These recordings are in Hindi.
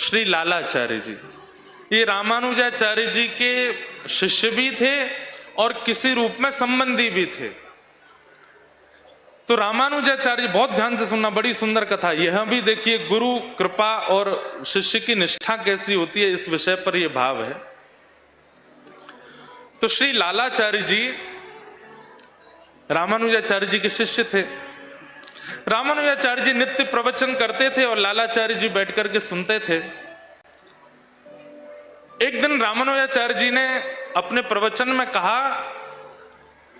श्री लालाचार्य जी, ये रामानुजाचार्य जी के शिष्य भी थे और किसी रूप में संबंधी भी थे। तो रामानुजाचार्य, बहुत ध्यान से सुनना, बड़ी सुंदर कथा। यह भी देखिए गुरु कृपा और शिष्य की निष्ठा कैसी होती है, इस विषय पर यह भाव है। तो श्री लालाचार्य जी रामानुजाचार्य जी के शिष्य थे। रामानुजाचार्य जी नित्य प्रवचन करते थे और लालाचार्य जी बैठ करके सुनते थे। एक दिन रामानुजाचार्य जी ने अपने प्रवचन में कहा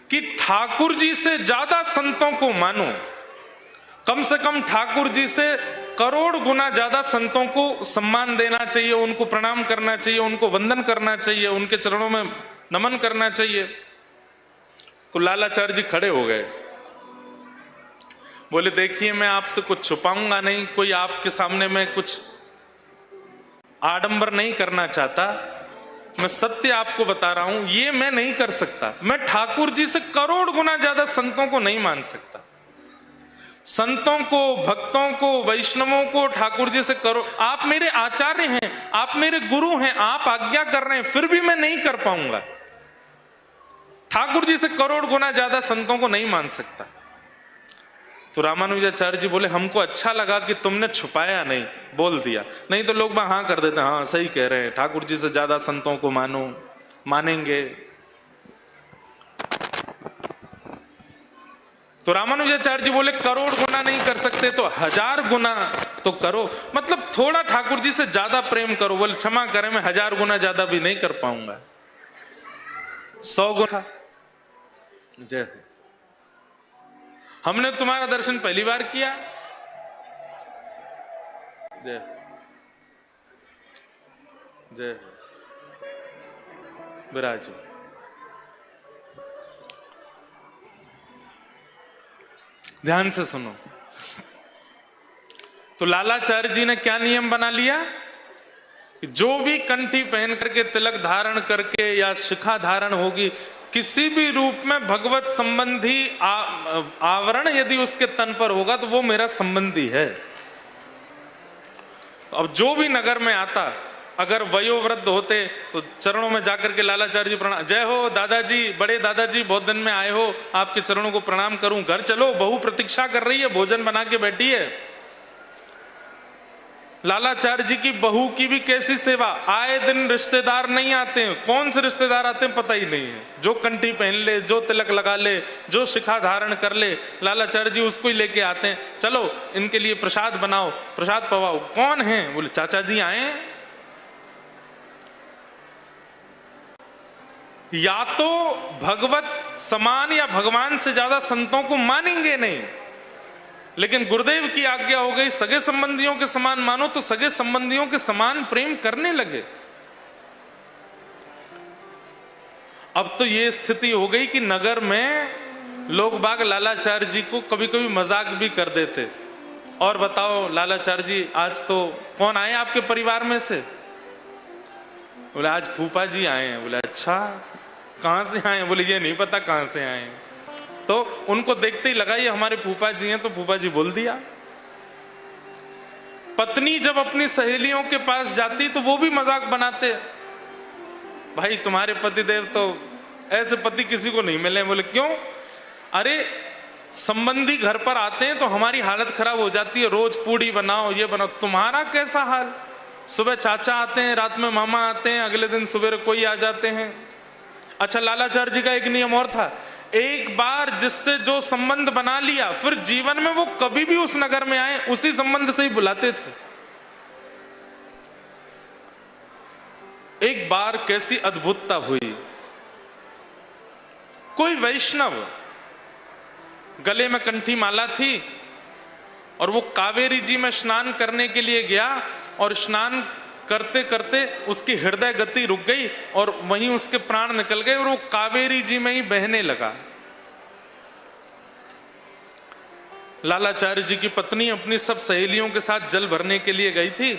कि ठाकुर जी से ज्यादा संतों को मानो, कम से कम ठाकुर जी से करोड़ गुना ज्यादा संतों को सम्मान देना चाहिए, उनको प्रणाम करना चाहिए, उनको वंदन करना चाहिए, उनके चरणों में नमन करना चाहिए। तो लालाचार्य जी खड़े हो गए, बोले देखिए मैं आपसे कुछ छुपाऊंगा नहीं, कोई आपके सामने मैं कुछ आडंबर नहीं करना चाहता, मैं सत्य आपको बता रहा हूं, ये मैं नहीं कर सकता। मैं ठाकुर जी से करोड़ गुना ज्यादा संतों को नहीं मान सकता। संतों को, भक्तों को, वैष्णवों को ठाकुर जी से करो, आप मेरे आचार्य हैं, आप मेरे गुरु हैं, आप आज्ञा कर रहे हैं, फिर भी मैं नहीं कर पाऊंगा। ठाकुर जी से करोड़ गुना ज्यादा संतों को नहीं मान सकता। तो रामानुजाचार्य जी बोले हमको अच्छा लगा कि तुमने छुपाया नहीं, बोल दिया, नहीं तो लोग हाँ कर देते, हाँ सही कह रहे हैं, ठाकुर जी से ज्यादा संतों को मानो, मानेंगे। तो रामानुजाचार्य जी बोले करोड़ गुना नहीं कर सकते तो 1000 गुना तो करो, मतलब थोड़ा ठाकुर जी से ज्यादा प्रेम करो। बोले क्षमा करें, मैं 1000 गुना ज्यादा भी नहीं कर पाऊंगा, 100 गुना। जय हो। हमने तुम्हारा दर्शन पहली बार किया। जय जय विराज। ध्यान से सुनो। तो लालाचार्य जी ने क्या नियम बना लिया, जो भी कंठी पहन करके, तिलक धारण करके या शिखा धारण होगी, किसी भी रूप में भगवत संबंधी आवरण यदि उसके तन पर होगा तो वो मेरा संबंधी है। अब जो भी नगर में आता, अगर वयोवृद्ध होते तो चरणों में जाकर के लालाचार्य जी प्रणाम, जय हो दादाजी, बड़े दादाजी, बहुत दिन में आए हो, आपके चरणों को प्रणाम करूं, घर चलो, बहू प्रतीक्षा कर रही है, भोजन बना के बैठी है। लालाचार्य जी की बहू की भी कैसी सेवा, आए दिन रिश्तेदार नहीं आते हैं, कौन से रिश्तेदार आते हैं पता ही नहीं है, जो कंठी पहन ले, जो तिलक लगा ले, जो शिखा धारण कर ले, लालाचार्य जी उसको ही लेके आते हैं, चलो इनके लिए प्रसाद बनाओ, प्रसाद पवाओ। कौन है, बोले चाचा जी आए। या तो भगवत समान या भगवान से ज्यादा संतों को मानेंगे नहीं, लेकिन गुरुदेव की आज्ञा हो गई सगे संबंधियों के समान मानो, तो सगे संबंधियों के समान प्रेम करने लगे। अब तो ये स्थिति हो गई कि नगर में लोग बाग लालाचार्य जी को कभी कभी मजाक भी कर देते, और बताओ लालाचार्य जी आज तो कौन आए आपके परिवार में से, बोले आज फूफा जी आए हैं। बोले अच्छा, कहां से आए? बोले ये नहीं पता कहां से आए। तो उनको देखते ही लगा ये हमारे फूफा जी हैं, तो फूफा जी बोल दिया। पत्नी जब अपनी सहेलियों के पास जाती तो वो भी मजाक बनाते, भाई तुम्हारे पतिदेव तो ऐसे पति किसी को नहीं मिले। बोले क्यों? अरे संबंधी घर पर आते हैं तो हमारी हालत खराब हो जाती है, रोज पूड़ी बनाओ, ये बनाओ, तुम्हारा कैसा हाल? सुबह चाचा आते हैं, रात में मामा आते हैं, अगले दिन सुबह कोई आ जाते हैं। अच्छा, लालाचार्य जी का एक नियम और था, एक बार जिससे जो संबंध बना लिया, फिर जीवन में वो कभी भी उस नगर में आए उसी संबंध से ही बुलाते थे। एक बार कैसी अद्भुतता हुई, कोई वैष्णव गले में कंठी माला थी और वो कावेरी जी में स्नान करने के लिए गया, और स्नान करते करते उसकी हृदय गति रुक गई और वहीं उसके प्राण निकल गए और वो कावेरी जी में ही बहने लगा। लालाचार्य जी की पत्नी अपनी सब सहेलियों के साथ जल भरने के लिए गई थी,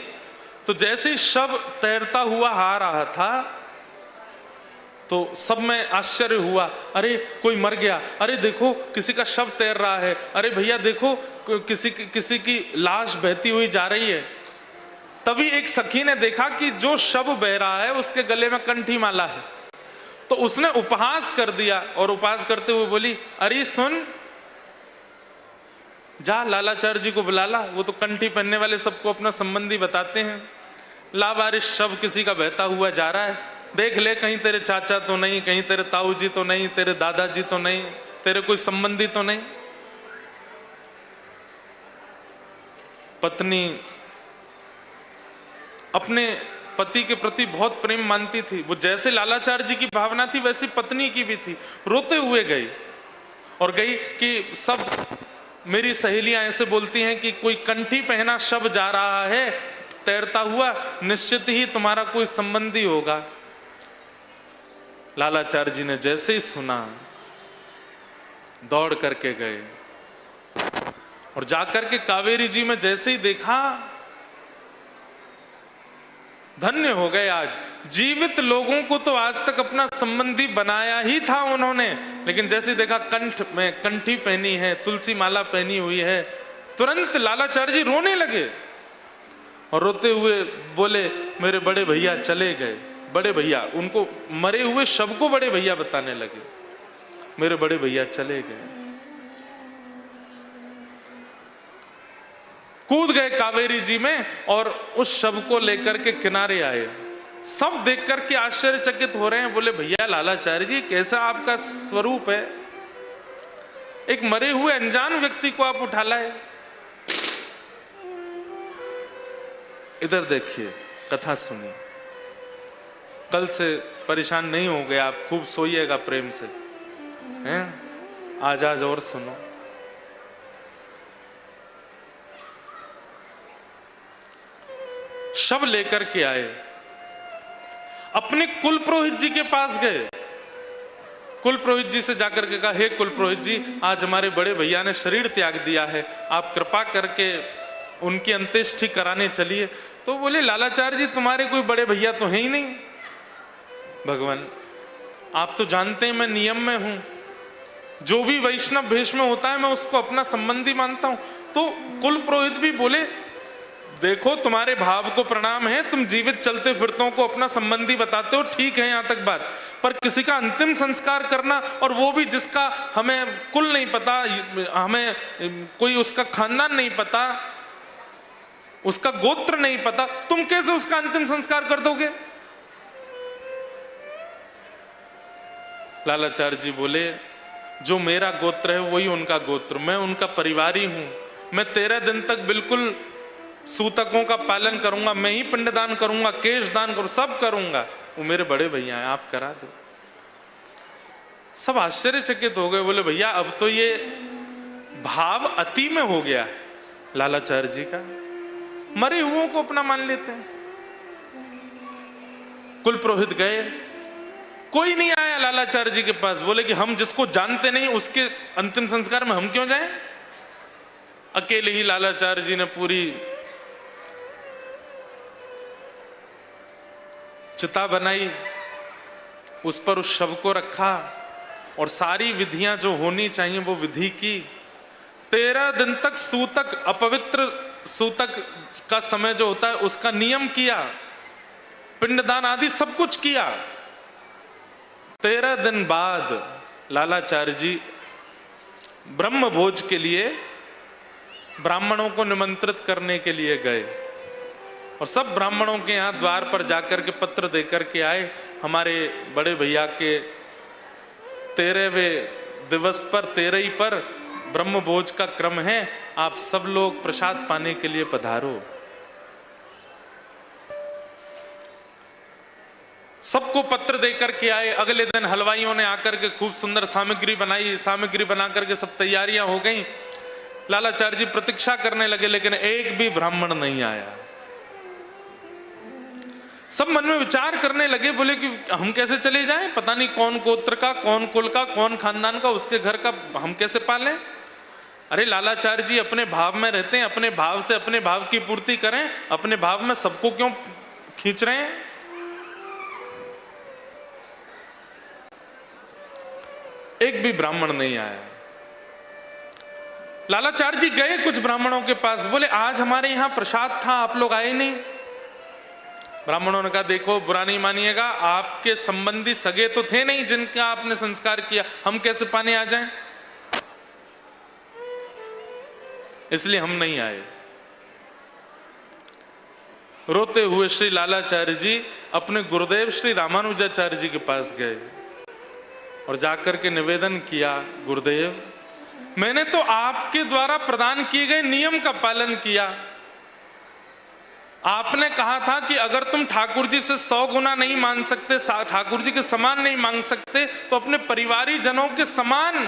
तो जैसे ही शव तैरता हुआ आ रहा था तो सब में आश्चर्य हुआ, अरे कोई मर गया, अरे देखो किसी का शव तैर रहा है, अरे भैया देखो किसी की लाश बहती हुई जा रही है। तभी एक सखी ने देखा कि जो शव बह रहा है उसके गले में कंठी माला है, तो उसने उपहास कर दिया और उपहास करते हुए बोली, अरे सुन, जा लालाचार्य जी को बुला ला, वो तो कंठी पहनने वाले सबको अपना संबंधी बताते हैं। लावारिस शव किसी का बहता हुआ जा रहा है, देख ले कहीं तेरे चाचा तो नहीं, कहीं तेरे ताऊ जी तो नहीं, तेरे दादाजी तो नहीं, तेरे कोई संबंधी तो नहीं। पत्नी अपने पति के प्रति बहुत प्रेम मानती थी, वो जैसे लालाचार्य जी की भावना थी वैसी पत्नी की भी थी। रोते हुए गई और गई कि सब मेरी सहेलियां ऐसे बोलती हैं कि कोई कंठी पहना शव जा रहा है तैरता हुआ, निश्चित ही तुम्हारा कोई संबंधी होगा। लालाचार्य जी ने जैसे ही सुना दौड़ करके गए और जाकर के कावेरी जी में जैसे ही देखा, धन्य हो गए। आज जीवित लोगों को तो आज तक अपना संबंधी बनाया ही था उन्होंने, लेकिन जैसे देखा कंठ में कंठी पहनी है, तुलसी माला पहनी हुई है, तुरंत लालाचार्य जी रोने लगे और रोते हुए बोले, मेरे बड़े भैया चले गए। बड़े भैया, उनको मरे हुए शव को बड़े भैया बताने लगे, मेरे बड़े भैया चले गए। कूद गए कावेरी जी में और उस शव को लेकर के किनारे आए। सब देख करके आश्चर्यचकित हो रहे हैं, बोले भैया लालाचार्य जी कैसा आपका स्वरूप है, एक मरे हुए अनजान व्यक्ति को आप उठा लाए। इधर देखिए, कथा सुनिए, कल से परेशान नहीं हो गए आप, खूब सोइएगा प्रेम से, हैं? आज आज और सुनो। शव लेकर के आए, अपने कुल पुरोहित जी के पास गए। कुल पुरोहित जी से जाकर के कहा, हे कुल पुरोहित जी, आज हमारे बड़े भैया ने शरीर त्याग दिया है, आप कृपा करके उनकी अंत्येष्टि कराने चलिए। तो बोले, लालाचार्य जी तुम्हारे कोई बड़े भैया तो हैं ही नहीं। भगवान आप तो जानते हैं मैं नियम में हूं, जो भी वैष्णव भेष में होता है मैं उसको अपना संबंधी मानता हूं। तो कुल पुरोहित भी बोले, देखो तुम्हारे भाव को प्रणाम है, तुम जीवित चलते फिरतों को अपना संबंधी बताते हो, ठीक है यहां तक बात, पर किसी का अंतिम संस्कार करना, और वो भी जिसका हमें कुल नहीं पता, हमें कोई उसका खानदान नहीं पता, उसका गोत्र नहीं पता, तुम कैसे उसका अंतिम संस्कार कर दोगे? लालाचार्य जी बोले, जो मेरा गोत्र है वही उनका गोत्र, मैं उनका परिवारी हूं, मैं 13 दिन तक बिल्कुल सूतकों का पालन करूंगा, मैं ही पिंडदान करूंगा, केश दान करूंगा, सब करूंगा, वो मेरे बड़े भैया हैं, आप करा दो। सब आश्चर्यचकित हो गए, बोले भैया अब तो ये भाव अति में हो गया है लालाचार्य जी का, मरे हुओं को अपना मान लेते हैं। कुल पुरोहित गए, कोई नहीं आया लालाचार्य जी के पास। बोले कि हम जिसको जानते नहीं उसके अंतिम संस्कार में हम क्यों जाएं? अकेले ही लालाचार्य जी ने पूरी चिता बनाई, उस पर उस शव को रखा और सारी विधियां जो होनी चाहिए वो विधि की। 13 दिन तक सूतक, अपवित्र सूतक का समय जो होता है उसका नियम किया, पिंडदान आदि सब कुछ किया। 13 दिन बाद लालाचार्य जी ब्रह्म भोज के लिए ब्राह्मणों को निमंत्रित करने के लिए गए और सब ब्राह्मणों के यहाँ द्वार पर जाकर के पत्र देकर के आए, हमारे बड़े भैया के 13वें दिवस पर 13 पर ब्रह्म भोज का क्रम है, आप सब लोग प्रसाद पाने के लिए पधारो। सबको पत्र देकर के आए। अगले दिन हलवाइयों ने आकर के खूब सुंदर सामग्री बनाई, सामग्री बना करके सब तैयारियां हो गई। लालाचार्य जी प्रतीक्षा करने लगे, लेकिन एक भी ब्राह्मण नहीं आया। सब मन में विचार करने लगे, बोले कि हम कैसे चले जाएं, पता नहीं कौन गोत्र का, कौन कुल का, कौन खानदान का, उसके घर का हम कैसे पालें। अरे लालाचार्य जी अपने भाव में रहते हैं, अपने भाव से अपने भाव की पूर्ति करें, अपने भाव में सबको क्यों खींच रहे हैं। एक भी ब्राह्मण नहीं आया। लालाचार्य जी गए कुछ ब्राह्मणों के पास, बोले आज हमारे यहां प्रसाद था, आप लोग आए नहीं। ब्राह्मणों ने कहा देखो बुरा नहीं मानिएगा, आपके संबंधी सगे तो थे नहीं जिनका आपने संस्कार किया, हम कैसे पाने आ जाएं, इसलिए हम नहीं आए। रोते हुए श्री लालाचार्य जी अपने गुरुदेव श्री रामानुजाचार्य जी के पास गए और जाकर के निवेदन किया, गुरुदेव मैंने तो आपके द्वारा प्रदान किए गए नियम का पालन किया। आपने कहा था कि अगर तुम ठाकुर जी से 100 गुना नहीं मान सकते, ठाकुर जी के समान नहीं मांग सकते, तो अपने परिवारी जनों के समान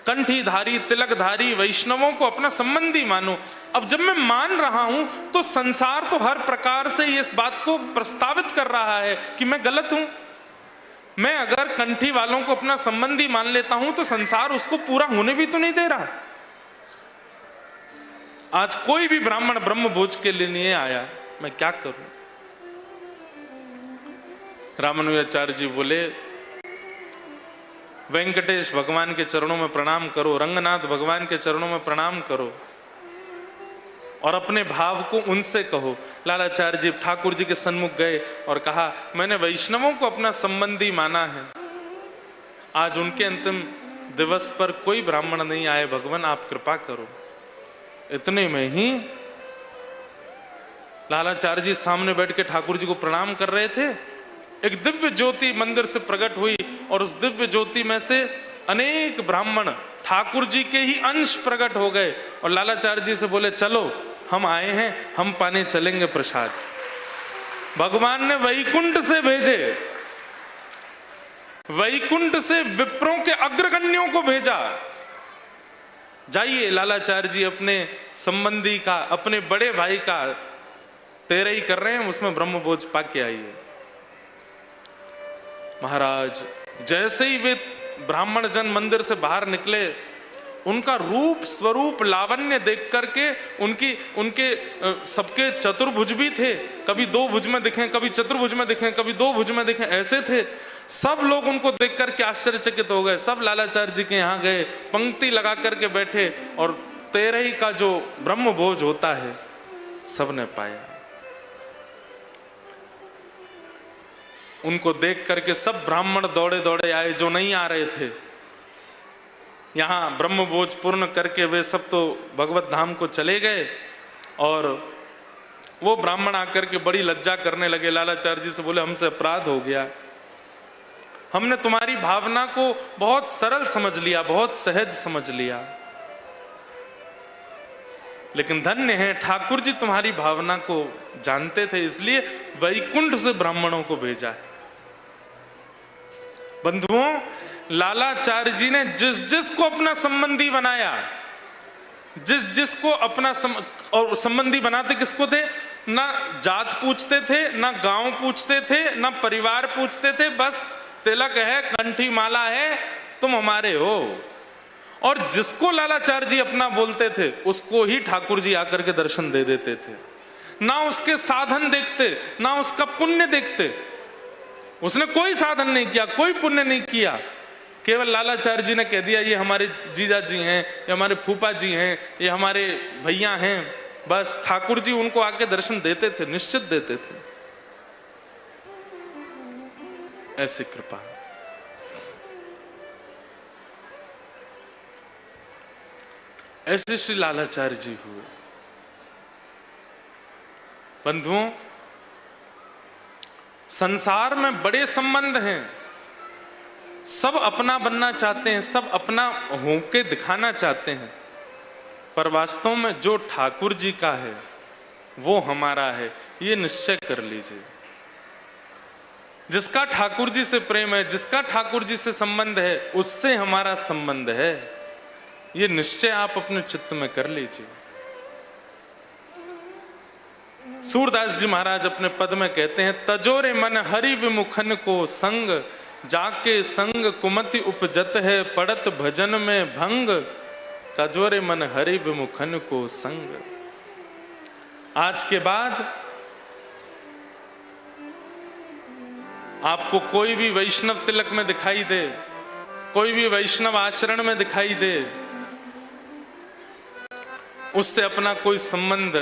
कंठीधारी तिलकधारी वैष्णवों को अपना संबंधी मानो। अब जब मैं मान रहा हूं तो संसार तो हर प्रकार से इस बात को प्रस्तावित कर रहा है कि मैं गलत हूं। मैं अगर कंठी वालों को अपना संबंधी मान लेता हूं तो संसार उसको पूरा होने भी तो नहीं दे रहा। आज कोई भी ब्राह्मण ब्रह्म भोज के लिए नहीं आया, मैं क्या करूं। रामानुजाचार्य जी बोले वेंकटेश भगवान के चरणों में प्रणाम करो, रंगनाथ भगवान के चरणों में प्रणाम करो और अपने भाव को उनसे कहो। लालाचार्य जी ठाकुर जी के सन्मुख गए और कहा मैंने वैष्णवों को अपना संबंधी माना है, आज उनके अंतिम दिवस पर कोई ब्राह्मण नहीं आए, भगवान आप कृपा करो। इतने में ही लालाचार्य जी सामने बैठ के ठाकुर जी को प्रणाम कर रहे थे, एक दिव्य ज्योति मंदिर से प्रकट हुई और उस दिव्य ज्योति में से अनेक ब्राह्मण ठाकुर जी के ही अंश प्रकट हो गए और लालाचार्य जी से बोले चलो हम आए हैं, हम पाने चलेंगे प्रसाद। भगवान ने वैकुंठ से भेजे, वैकुंठ से विप्रों के अग्रगण्यों को भेजा, जाइए लालाचार्य जी अपने संबंधी का, अपने बड़े भाई का तेरे ही कर रहे हैं, उसमें ब्रह्मभोज पाके आइए। महाराज जैसे ही वे ब्राह्मण जन मंदिर से बाहर निकले, उनका रूप स्वरूप लावण्य देख करके उनके सबके चतुर्भुज भी थे, कभी 2 भुज में दिखे, कभी चतुर्भुज में दिखे, कभी 2 भुज में दिखे, ऐसे थे। सब लोग उनको देख करके आश्चर्यचकित हो गए। सब लालाचार्य जी के यहाँ गए, पंक्ति लगा करके बैठे और 13 का जो ब्रह्म भोज होता है सबने पाया। उनको देख करके सब ब्राह्मण दौड़े दौड़े आए जो नहीं आ रहे थे। यहाँ ब्रह्म भोज पूर्ण करके वे सब तो भगवत धाम को चले गए और वो ब्राह्मण आकर के बड़ी लज्जा करने लगे। लालाचार्य जी से बोले हमसे अपराध हो गया, हमने तुम्हारी भावना को बहुत सरल समझ लिया, बहुत सहज समझ लिया, लेकिन धन्य है ठाकुर जी तुम्हारी भावना को जानते थे, इसलिए वैकुंठ से ब्राह्मणों को भेजा है। बंधुओं, लालाचार्य जी ने जिस जिस को अपना संबंधी बनाया, जिस जिस को अपना और संबंधी बनाते किसको थे? ना जात पूछते थे, ना गांव पूछते थे, ना परिवार पूछते थे, बस तिलक है, कंठी माला है, तुम हमारे हो। और जिसको लालाचार्य जी अपना बोलते थे उसको ही ठाकुर जी आकर के दर्शन दे देते थे। ना उसके साधन देखते, ना उसका पुण्य देखते। उसने कोई साधन नहीं किया, कोई पुण्य नहीं किया, केवल लालाचार्य जी ने कह दिया ये हमारे जीजा जी हैं, ये हमारे फूफा जी हैं, ये हमारे भैया हैं, बस ठाकुर जी उनको आके दर्शन देते थे, निश्चित देते थे। ऐसी कृपा। ऐसे श्री लालाचार्य जी हुए। बंधुओं, संसार में बड़े संबंध हैं, सब अपना बनना चाहते हैं, सब अपना होके दिखाना चाहते हैं, पर वास्तव में जो ठाकुर जी का है वो हमारा है, ये निश्चय कर लीजिए। जिसका ठाकुर जी से प्रेम है, जिसका ठाकुर जी से संबंध है, उससे हमारा संबंध है, ये निश्चय आप अपने चित्त में कर लीजिए। सूरदास जी महाराज अपने पद में कहते हैं, तजोरे मन हरि विमुखन को संग, जाके संग कुमति उपजत है, पड़त भजन में भंग, तजोरे मन हरि विमुखन को संग। आज के बाद आपको कोई भी वैष्णव तिलक में दिखाई दे, कोई भी वैष्णव आचरण में दिखाई दे, उससे अपना कोई संबंध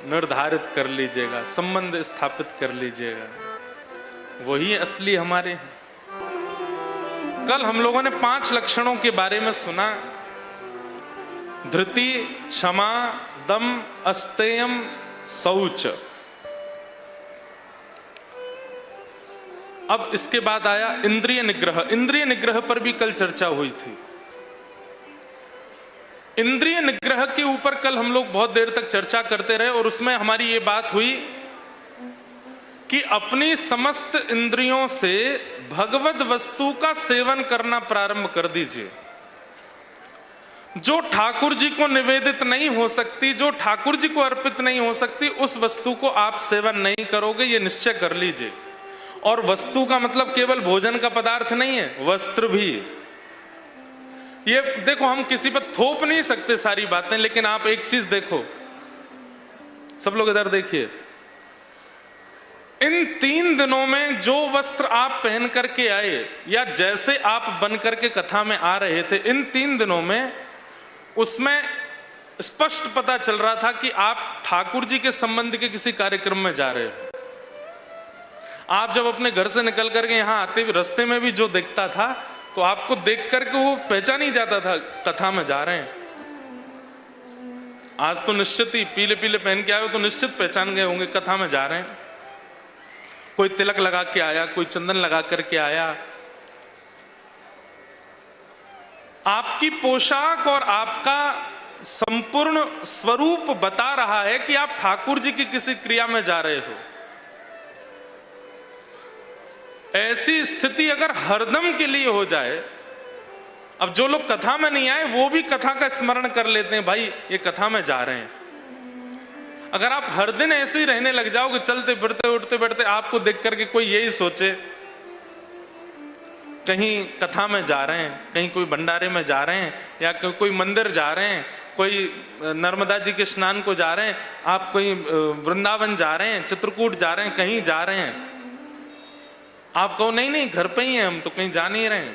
निर्धारित कर लीजिएगा, संबंध स्थापित कर लीजिएगा, वही असली हमारे हैं। कल हम लोगों ने 5 लक्षणों के बारे में सुना, धृति, क्षमा, दम, अस्तेयम, शौच। अब इसके बाद आया इंद्रिय निग्रह। इंद्रिय निग्रह पर भी कल चर्चा हुई थी। इंद्रिय निग्रह के ऊपर कल हम लोग बहुत देर तक चर्चा करते रहे और उसमें हमारी ये बात हुई कि अपनी समस्त इंद्रियों से भगवत वस्तु का सेवन करना प्रारंभ कर दीजिए। जो ठाकुर जी को निवेदित नहीं हो सकती, जो ठाकुर जी को अर्पित नहीं हो सकती, उस वस्तु को आप सेवन नहीं करोगे, ये निश्चय कर लीजिए। और वस्तु का मतलब केवल भोजन का पदार्थ नहीं है, वस्त्र भी। ये देखो, हम किसी पर थोप नहीं सकते सारी बातें, लेकिन आप एक चीज देखो, सब लोग इधर देखिए, इन 3 दिनों में जो वस्त्र आप पहन करके आए या जैसे आप बन करके कथा में आ रहे थे, इन 3 दिनों में उसमें स्पष्ट पता चल रहा था कि आप ठाकुर जी के संबंध के किसी कार्यक्रम में जा रहे हो। आप जब अपने घर से निकल करके यहां आते हुए रास्ते में भी जो दिखता था, तो आपको देख करके वो पहचान ही जाता था कथा में जा रहे हैं। आज तो निश्चित ही पीले पीले पहन के आए हो तो निश्चित पहचान गए होंगे कथा में जा रहे हैं। कोई तिलक लगा के आया, कोई चंदन लगा करके आया। आपकी पोशाक और आपका संपूर्ण स्वरूप बता रहा है कि आप ठाकुर जी की किसी क्रिया में जा रहे हो। ऐसी स्थिति अगर हरदम के लिए हो जाए, अब जो लोग कथा में नहीं आए वो भी कथा का स्मरण कर लेते हैं, भाई ये कथा में जा रहे हैं। अगर आप हर दिन ऐसे ही रहने लग जाओगे, चलते फिरते उठते बैठते, आपको देख करके कोई यही सोचे कहीं कथा में जा रहे हैं, कहीं कोई भंडारे में जा रहे हैं, या कोई मंदिर जा रहे हैं, कोई नर्मदा जी के स्नान को जा रहे हैं, आप कोई वृंदावन जा रहे हैं, चित्रकूट जा रहे हैं, कहीं जा रहे हैं, आप कहो नहीं नहीं घर पे ही हैं, हम तो कहीं जा नहीं रहे हैं,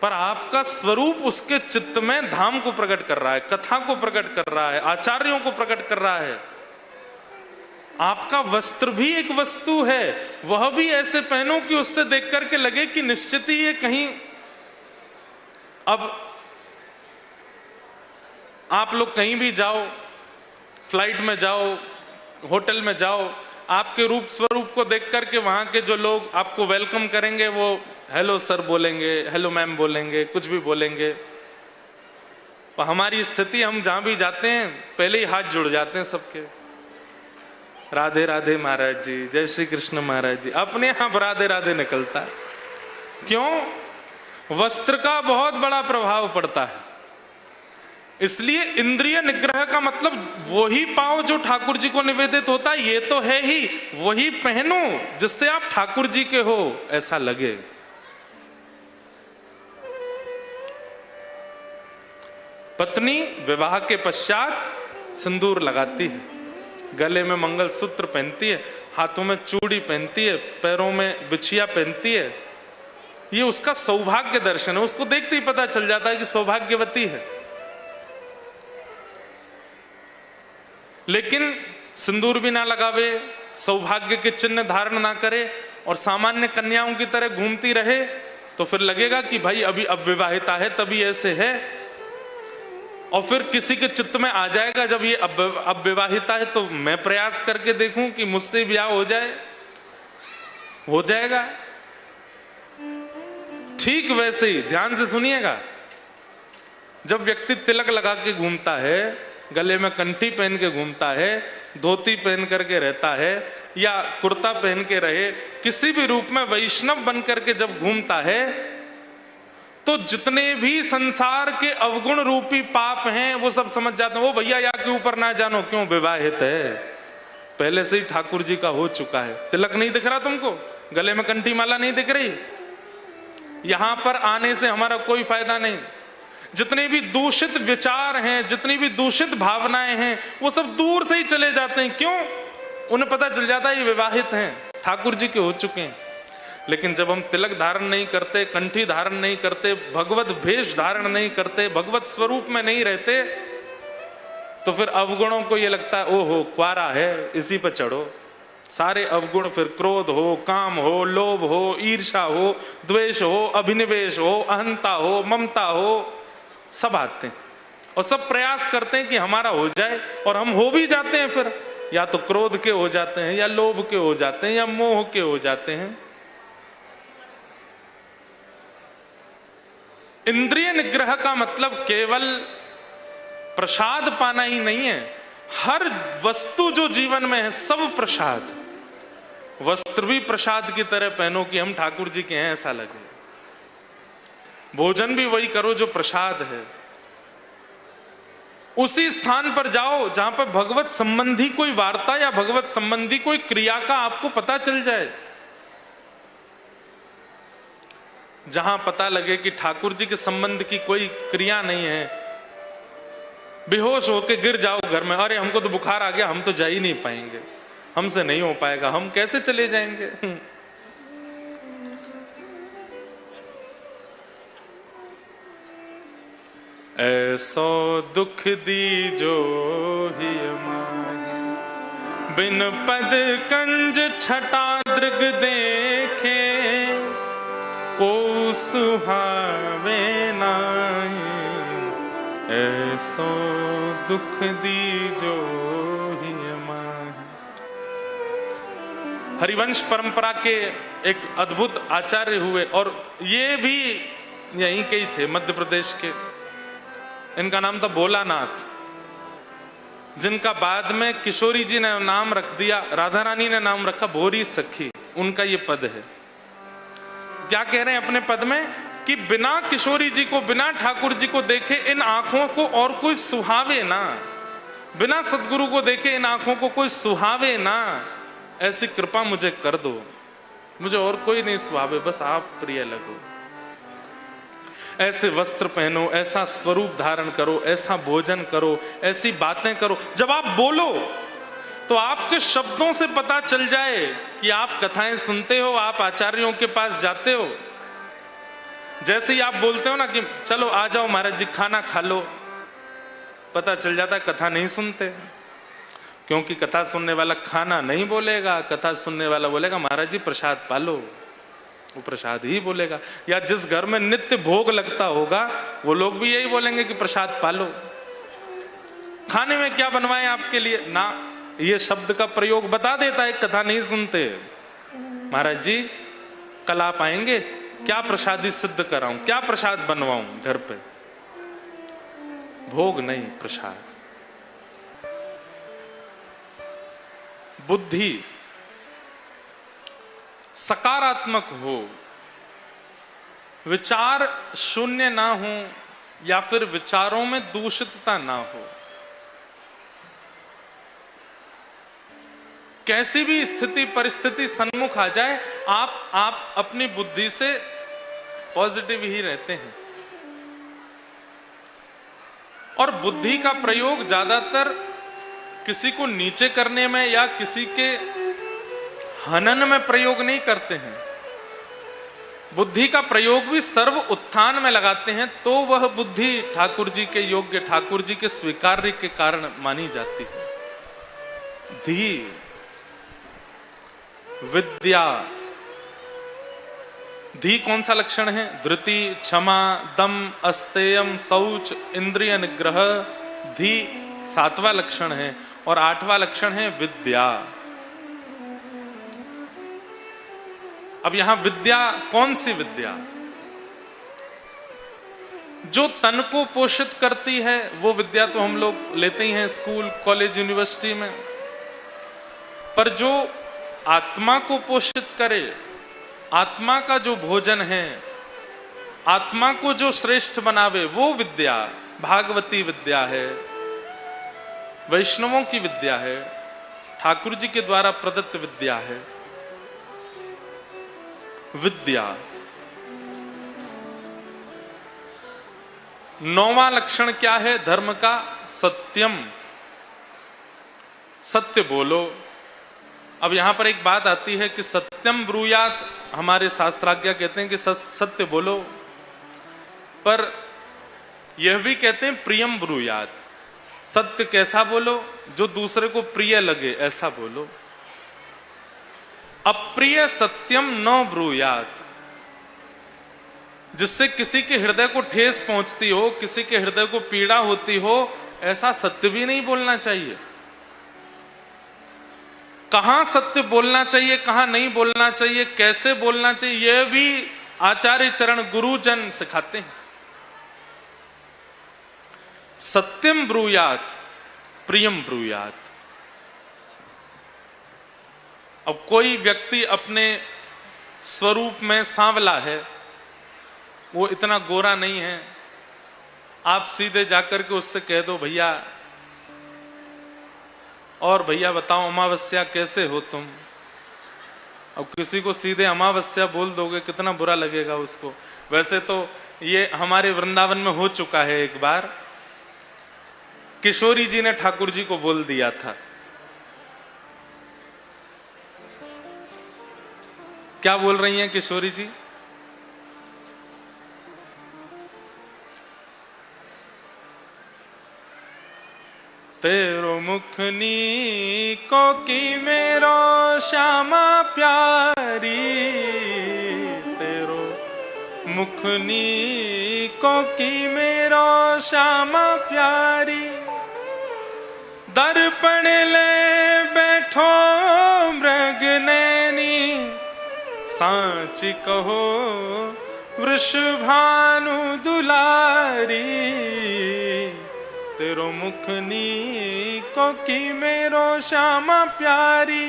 पर आपका स्वरूप उसके चित्त में धाम को प्रकट कर रहा है, कथा को प्रकट कर रहा है, आचार्यों को प्रकट कर रहा है। आपका वस्त्र भी एक वस्तु है, वह भी ऐसे पहनो कि उससे देख करके लगे कि निश्चित ही ये कहीं। अब आप लोग कहीं भी जाओ, फ्लाइट में जाओ, होटल में जाओ, आपके रूप स्वरूप को देख करके वहां के जो लोग आपको वेलकम करेंगे वो हेलो सर बोलेंगे, हेलो मैम बोलेंगे, कुछ भी बोलेंगे। पर हमारी स्थिति, हम जहां भी जाते हैं पहले ही हाथ जुड़ जाते हैं सबके, राधे राधे महाराज जी, जय श्री कृष्ण महाराज जी, अपने यहां राधे राधे निकलता है। क्यों? वस्त्र का बहुत बड़ा प्रभाव पड़ता है। इसलिए इंद्रिय निग्रह का मतलब वही पाओ जो ठाकुर जी को निवेदित होता है, ये तो है ही, वही पहनो जिससे आप ठाकुर जी के हो ऐसा लगे। पत्नी विवाह के पश्चात सिंदूर लगाती है, गले में मंगलसूत्र पहनती है, हाथों में चूड़ी पहनती है, पैरों में बिछिया पहनती है। ये उसका सौभाग्य दर्शन है, उसको देखते ही पता चल जाता है कि सौभाग्यवती है। लेकिन सिंदूर भी ना लगावे, सौभाग्य के चिन्ह धारण ना करे और सामान्य कन्याओं की तरह घूमती रहे, तो फिर लगेगा कि भाई अभी अविवाहिता है तभी ऐसे है। और फिर किसी के चित्त में आ जाएगा जब ये अविवाहिता है तो मैं प्रयास करके देखूं कि मुझसे ब्याह हो जाए, हो जाएगा। ठीक वैसे ही ध्यान से सुनिएगा, जब व्यक्ति तिलक लगा के घूमता है, गले में कंठी पहन के घूमता है, धोती पहन करके रहता है या कुर्ता पहन के रहे, किसी भी रूप में वैष्णव बन करके जब घूमता है, तो जितने भी संसार के अवगुण रूपी पाप हैं वो सब समझ जाते हैं। वो भैया या के ऊपर ना जानो, क्यों? विवाहित है, पहले से ही ठाकुर जी का हो चुका है। तिलक नहीं दिख रहा तुमको, गले में कंठी माला नहीं दिख रही, यहां पर आने से हमारा कोई फायदा नहीं। जितने भी दूषित विचार हैं, जितनी भी दूषित भावनाएं हैं, वो सब दूर से ही चले जाते हैं। क्यों? उन्हें पता चल जाता है ये विवाहित हैं, ठाकुर जी के हो चुके हैं। लेकिन जब हम तिलक धारण नहीं करते, कंठी धारण नहीं करते, भगवत भेष धारण नहीं करते, भगवत स्वरूप में नहीं रहते, तो फिर अवगुणों को ये लगता है ओहो क्वारा है, इसी पर चढ़ो। सारे अवगुण फिर क्रोध हो, काम हो, लोभ हो, ईर्ष्या हो, द्वेष हो, अभिनिवेश हो, अहंता हो, ममता हो, सब आते हैं और सब प्रयास करते हैं कि हमारा हो जाए, और हम हो भी जाते हैं। फिर या तो क्रोध के हो जाते हैं, या लोभ के हो जाते हैं, या मोह के हो जाते हैं। इंद्रिय निग्रह का मतलब केवल प्रसाद पाना ही नहीं है, हर वस्तु जो जीवन में है सब प्रसाद। वस्त्र भी प्रसाद की तरह पहनो कि हम ठाकुर जी के हैं ऐसा लगे। भोजन भी वही करो जो प्रसाद है। उसी स्थान पर जाओ जहां पर भगवत संबंधी कोई वार्ता या भगवत संबंधी कोई क्रिया का आपको पता चल जाए, जहां पता लगे कि ठाकुर जी के संबंध की कोई क्रिया नहीं है। बेहोश होके गिर जाओ घर में, अरे हमको तो बुखार आ गया, हम तो जा ही नहीं पाएंगे, हमसे नहीं हो पाएगा, हम कैसे चले जाएंगे। ऐसो दुख दीजो ही माही, बिन पद कंज छटा दृग देखे, को सुहावे नाही। ऐसो दुख दीजो ही माही। हरिवंश परंपरा के एक अद्भुत आचार्य हुए, और ये भी यहीं के ही थे, मध्य प्रदेश के। इनका नाम था भोलानाथ, जिनका बाद में किशोरी जी ने नाम रख दिया, राधा रानी ने नाम रखा भोरी सखी। उनका ये पद है। क्या कह रहे हैं अपने पद में कि बिना किशोरी जी को, बिना ठाकुर जी को देखे इन आंखों को और कोई सुहावे ना, बिना सदगुरु को देखे इन आंखों को कोई सुहावे ना। ऐसी कृपा मुझे कर दो, मुझे और कोई नहीं सुहावे, बस आप प्रिय लगो। ऐसे वस्त्र पहनो, ऐसा स्वरूप धारण करो, ऐसा भोजन करो, ऐसी बातें करो। जब आप बोलो तो आपके शब्दों से पता चल जाए कि आप कथाएं सुनते हो, आप आचार्यों के पास जाते हो। जैसे ही आप बोलते हो ना कि चलो आ जाओ महाराज जी खाना खा लो, पता चल जाता है कथा नहीं सुनते। क्योंकि कथा सुनने वाला खाना नहीं बोलेगा, कथा सुनने वाला बोलेगा महाराज जी प्रसाद पालो, वो प्रसाद ही बोलेगा। या जिस घर में नित्य भोग लगता होगा वो लोग भी यही बोलेंगे कि प्रसाद पालो। खाने में क्या बनवाएं आपके लिए ना, ये शब्द का प्रयोग बता देता है कथा नहीं सुनते। महाराज जी कल आप आएंगे, क्या प्रसादी सिद्ध कराऊं, क्या प्रसाद बनवाऊं घर पे। भोग नहीं, प्रसाद। बुद्धि सकारात्मक हो, विचार शून्य ना हो, या फिर विचारों में दूषितता ना हो। कैसी भी स्थिति परिस्थिति सन्मुख आ जाए, आप अपनी बुद्धि से पॉजिटिव ही रहते हैं। और बुद्धि का प्रयोग ज्यादातर किसी को नीचे करने में या किसी के हनन में प्रयोग नहीं करते हैं। बुद्धि का प्रयोग भी सर्व उत्थान में लगाते हैं, तो वह बुद्धि ठाकुर जी के योग्य, ठाकुर जी के स्वीकार्य के कारण मानी जाती है। धी, विद्या। धी कौन सा लक्षण है? धृति, क्षमा, दम, अस्तेयम, शौच, इंद्रिय निग्रह। धी 7वां लक्षण है, और 8वां लक्षण है विद्या। अब यहां विद्या कौन सी विद्या? जो तन को पोषित करती है वो विद्या तो हम लोग लेते ही हैं स्कूल, कॉलेज, यूनिवर्सिटी में। पर जो आत्मा को पोषित करे, आत्मा का जो भोजन है, आत्मा को जो श्रेष्ठ बनावे, वो विद्या भागवती विद्या है, वैष्णवों की विद्या है, ठाकुर जी के द्वारा प्रदत्त विद्या है। विद्या। 9वां लक्षण क्या है धर्म का? सत्यम, सत्य बोलो। अब यहां पर एक बात आती है कि सत्यम ब्रूयात, हमारे शास्त्राज्ञा कहते हैं कि सत्य बोलो, पर यह भी कहते हैं प्रियम ब्रूयात, सत्य कैसा बोलो? जो दूसरे को प्रिय लगे ऐसा बोलो। अप्रिय सत्यम न ब्रूयात, जिससे किसी के हृदय को ठेस पहुंचती हो, किसी के हृदय को पीड़ा होती हो, ऐसा सत्य भी नहीं बोलना चाहिए। कहां सत्य बोलना चाहिए, कहां नहीं बोलना चाहिए, कैसे बोलना चाहिए, यह भी आचार्य चरण गुरुजन सिखाते हैं। सत्यम ब्रूयात प्रियम ब्रूयात। अब कोई व्यक्ति अपने स्वरूप में सांवला है, वो इतना गोरा नहीं है, आप सीधे जाकर के उससे कह दो भैया, और भैया बताओ अमावस्या कैसे हो तुम। अब किसी को सीधे अमावस्या बोल दोगे, कितना बुरा लगेगा उसको। वैसे तो ये हमारे वृंदावन में हो चुका है एक बार, किशोरी जी ने ठाकुर जी को बोल दिया था। क्या बोल रही हैं किशोरी जी? तेरो मुखनी को की मेरो श्यामा प्यारी, तेरो मुखनी को की मेरो श्यामा प्यारी। दर्पण ले बैठो मृग नैनी, सांच कहो वृषभानु दुलारी। तेरो मुखनी को की मेरो श्यामा प्यारी।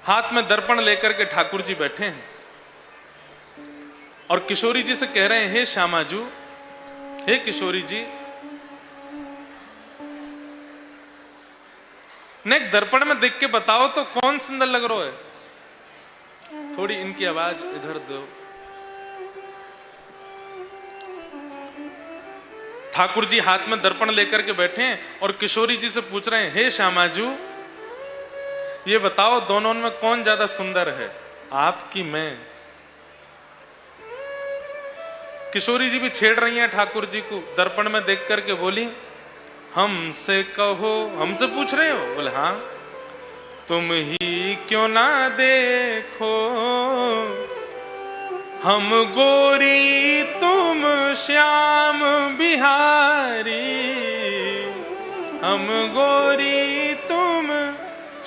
हाथ में दर्पण लेकर के ठाकुर जी बैठे हैं और किशोरी जी से कह रहे हैं, हे श्यामाजू, हे किशोरी जी, ने एक दर्पण में देख के बताओ तो कौन सुंदर लग रहा है। थोड़ी इनकी आवाज इधर दो। ठाकुर जी हाथ में दर्पण लेकर के बैठे हैं और किशोरी जी से पूछ रहे हैं, हे श्यामाजू, ये बताओ दोनों में कौन ज्यादा सुंदर है, आप की मैं? किशोरी जी भी छेड़ रही हैं ठाकुर जी को, दर्पण में देख करके बोली, हमसे कहो। हमसे पूछ रहे हो? बोले हाँ। तुम ही क्यों ना देखो, हम गोरी तुम श्याम बिहारी, हम गोरी तुम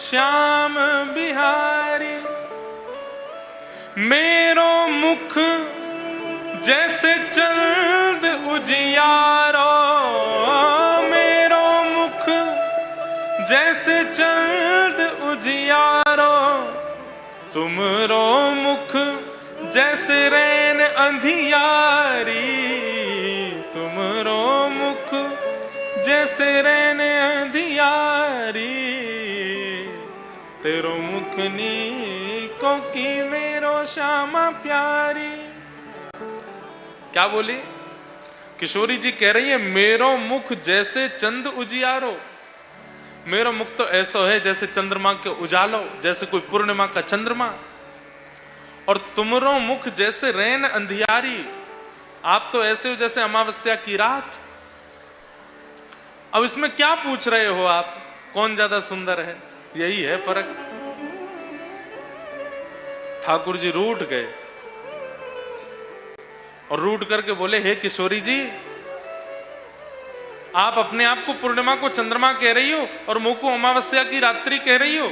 श्याम बिहारी। मेरो मुख जैसे चंद उजियारो, मेरो मुख जैसे चंद उजियारो। तुमरो मुख जैसे रैन अंधियारी, तुमरो मुख जैसे रैन अंधियारी। तेरो मुखनी को की मेरो श्यामा प्यारी। क्या बोली? किशोरी जी कह रही है, मेरो मुख जैसे चंद उजियारो। मेरो मुख तो ऐसा है जैसे चंद्रमा के उजालो, जैसे कोई पूर्णिमा का चंद्रमा। और तुमरो मुख जैसे रैन अंधियारी, आप तो ऐसे हो जैसे अमावस्या की रात। अब इसमें क्या पूछ रहे हो आप, कौन ज्यादा सुंदर है? यही है फर्क। ठाकुर जी रूठ गए और रूठ करके बोले, हे किशोरी जी, आप अपने आप को पूर्णिमा को चंद्रमा कह रही हो और मुंह को अमावस्या की रात्रि कह रही हो।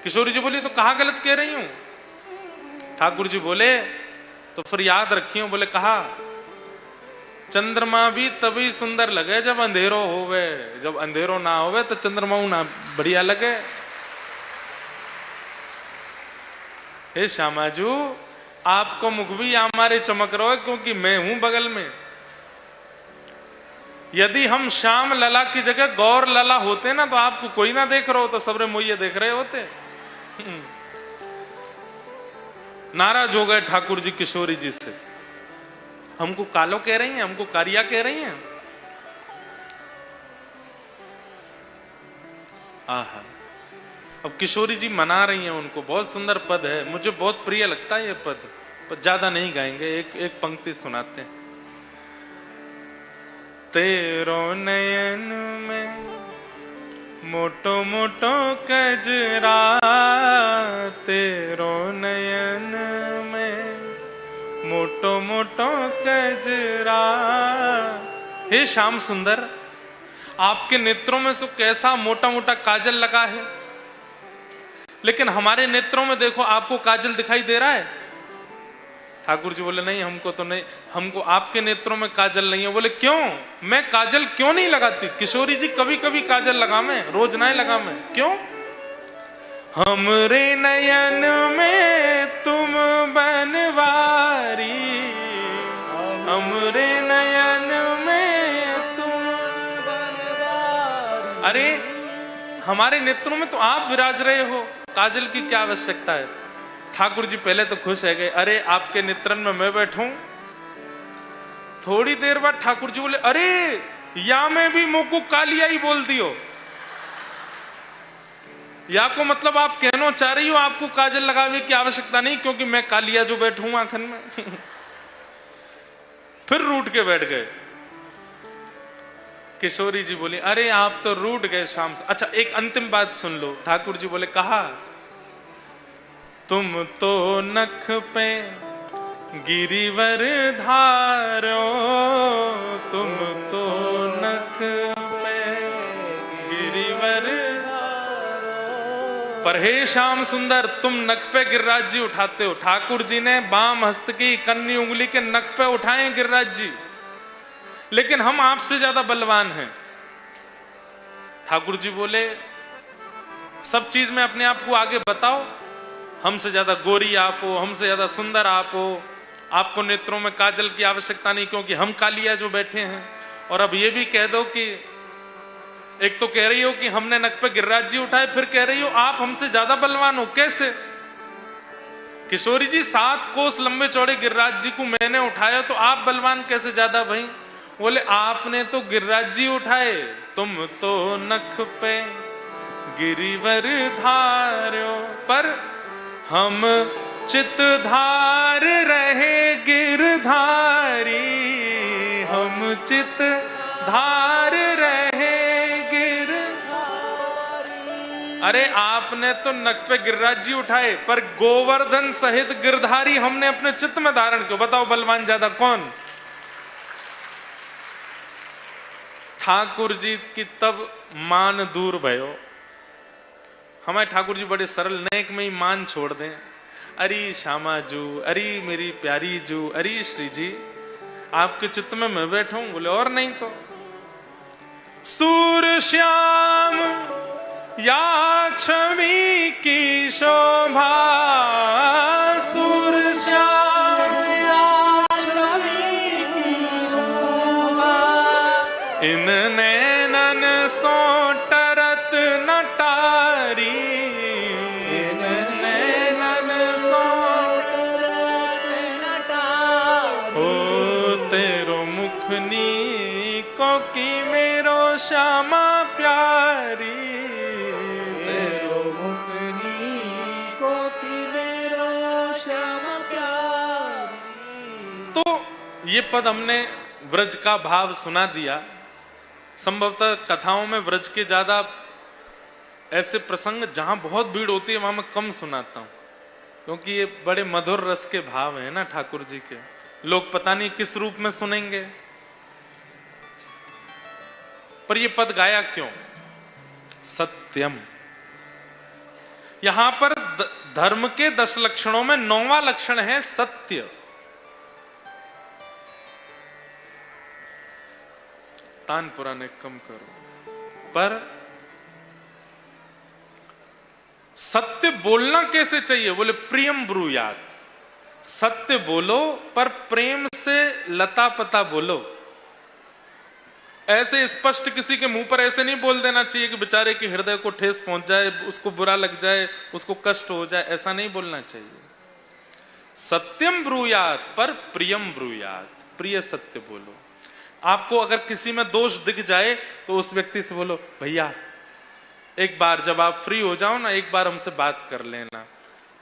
किशोरी जी बोली, तो कहां गलत कह रही हूं? ठाकुर जी बोले, तो फिर याद रखियो। बोले कहा, चंद्रमा भी तभी सुंदर लगे जब अंधेरो होवे, जब अंधेरो ना होवे तो चंद्रमा ना बढ़िया लगे। हे श्यामाजू, आपको मुख भी हमारे चमक रहा है क्योंकि मैं हूं बगल में। यदि हम श्याम लला की जगह गौर लला होते ना, तो आपको कोई ना देख रहा हो, तो सबरे मोये देख रहे होते। नाराज हो गए ठाकुर जी किशोरी जी से। हमको कालो कह रही हैं, हमको कारिया कह रही हैं। आहा, अब किशोरी जी मना रही हैं उनको। बहुत सुंदर पद है, मुझे बहुत प्रिय लगता है ये पद, पर ज्यादा नहीं गाएंगे, एक पंक्ति सुनाते हैं। तेरो नयन में मोटो मोटो कजरा, तेरो नयन में मोटो मोटो कजरा। हे श्याम सुंदर, आपके नेत्रों में तो कैसा मोटा मोटा काजल लगा है, लेकिन हमारे नेत्रों में देखो, आपको काजल दिखाई दे रहा है? ठाकुर जी बोले नहीं, हमको तो नहीं, हमको आपके नेत्रों में काजल नहीं है। बोले क्यों? मैं काजल क्यों नहीं लगाती? किशोरी जी कभी कभी काजल लगावे, रोज नहीं लगावे, क्यों? हमरे नयन में तुम बनवारी, हमरे नयन में तुम बनवारी। अरे हमारे नेत्रों में तो आप विराज रहे हो, काजल की क्या आवश्यकता है? ठाकुर जी पहले तो खुश है गए, अरे आपके नेत्रन में मैं बैठूं। थोड़ी देर बाद ठाकुर जी बोले, अरे या मैं भी मोको कालिया ही बोल दियो। या को मतलब आप कहना चाह रही हो आपको काजल लगाने की आवश्यकता नहीं, क्योंकि मैं कालिया जो बैठूं आंखन में। फिर रूठ के बैठ गए। किशोरी जी बोली, अरे आप तो रूठ गए शाम से। अच्छा एक अंतिम बात सुन लो। ठाकुर जी बोले, कहा तुम तो नख पे गिरिवर धारो, तुम तो नख पे गिरिवर धारो। पर हे श्याम सुंदर, तुम नख पे गिरिराज जी उठाते हो। ठाकुर जी ने बाम हस्त की कन्नी उंगली के नख पे उठाए गिरिराज जी, लेकिन हम आपसे ज्यादा बलवान हैं। ठाकुर जी बोले, सब चीज में अपने आप को आगे बताओ, हमसे ज्यादा गोरी आप हो, हमसे ज्यादा सुंदर आप हो, आपको नेत्रों में काजल की आवश्यकता नहीं, क्योंकि हम कालिया जो बैठे हैं। और अब ये भी कह दो कि एक तो कह रही हो कि हमने नख पे गिरिराज जी उठाए, फिर कह रही हो आप हमसे ज्यादा बलवान हो, कैसे? किशोरी जी 7 कोस लंबे चौड़े गिरिराज जी को मैंने उठाया, तो आप बलवान कैसे ज्यादा भाई? बोले आपने तो गिरिराज जी उठाए, तुम तो नख पे गिरिवर धारो, पर हम चित धार रहे गिरधारी, हम चित धार रहे गिरधारी। अरे आपने तो नख पे गिरिराज जी उठाए, पर गोवर्धन सहित गिरधारी हमने अपने चित्त में धारण क्यों? बताओ बलवान ज्यादा कौन? ठाकुर जी की तब मान दूर भयो। हमारे ठाकुर जी बड़े सरल, नेक में ही मान छोड़ दें। अरे श्यामा जू, अरे मेरी प्यारी जू, अरे श्री जी आपके चित्त में मैं बैठूं? बोले और नहीं तो। सूर श्याम या छवि की शोभा, सूर श्याम या छवि की शोभा, इन नैनन सो टरत नटारी, इन नैनन सो टरत नटारी। ओ तेरो मुखनी को की मेरो श्यामा प्यारी, तेरो मुखनी को की मेरो श्यामा प्यारी। तो ये पद हमने व्रज का भाव सुना दिया। संभवतः कथाओं में व्रज के ज्यादा ऐसे प्रसंग जहां बहुत भीड़ होती है वहां मैं कम सुनाता हूं, क्योंकि ये बड़े मधुर रस के भाव हैं ना ठाकुर जी के। लोग पता नहीं किस रूप में सुनेंगे, पर ये पद गाया क्यों? सत्यम। यहां पर धर्म के 10 लक्षणों में 9वां लक्षण है सत्य। तान पुराने कम करो। पर सत्य बोलना कैसे चाहिए? बोले प्रियम ब्रूयात। सत्य बोलो पर प्रेम से लता पता बोलो। ऐसे स्पष्ट किसी के मुंह पर ऐसे नहीं बोल देना चाहिए कि बेचारे के हृदय को ठेस पहुंच जाए, उसको बुरा लग जाए, उसको कष्ट हो जाए, ऐसा नहीं बोलना चाहिए। सत्यम ब्रूयात पर प्रियम ब्रूयात, प्रिय सत्य बोलो। आपको अगर किसी में दोष दिख जाए तो उस व्यक्ति से बोलो, भैया एक बार जब आप फ्री हो जाओ ना, एक बार हमसे बात कर लेना।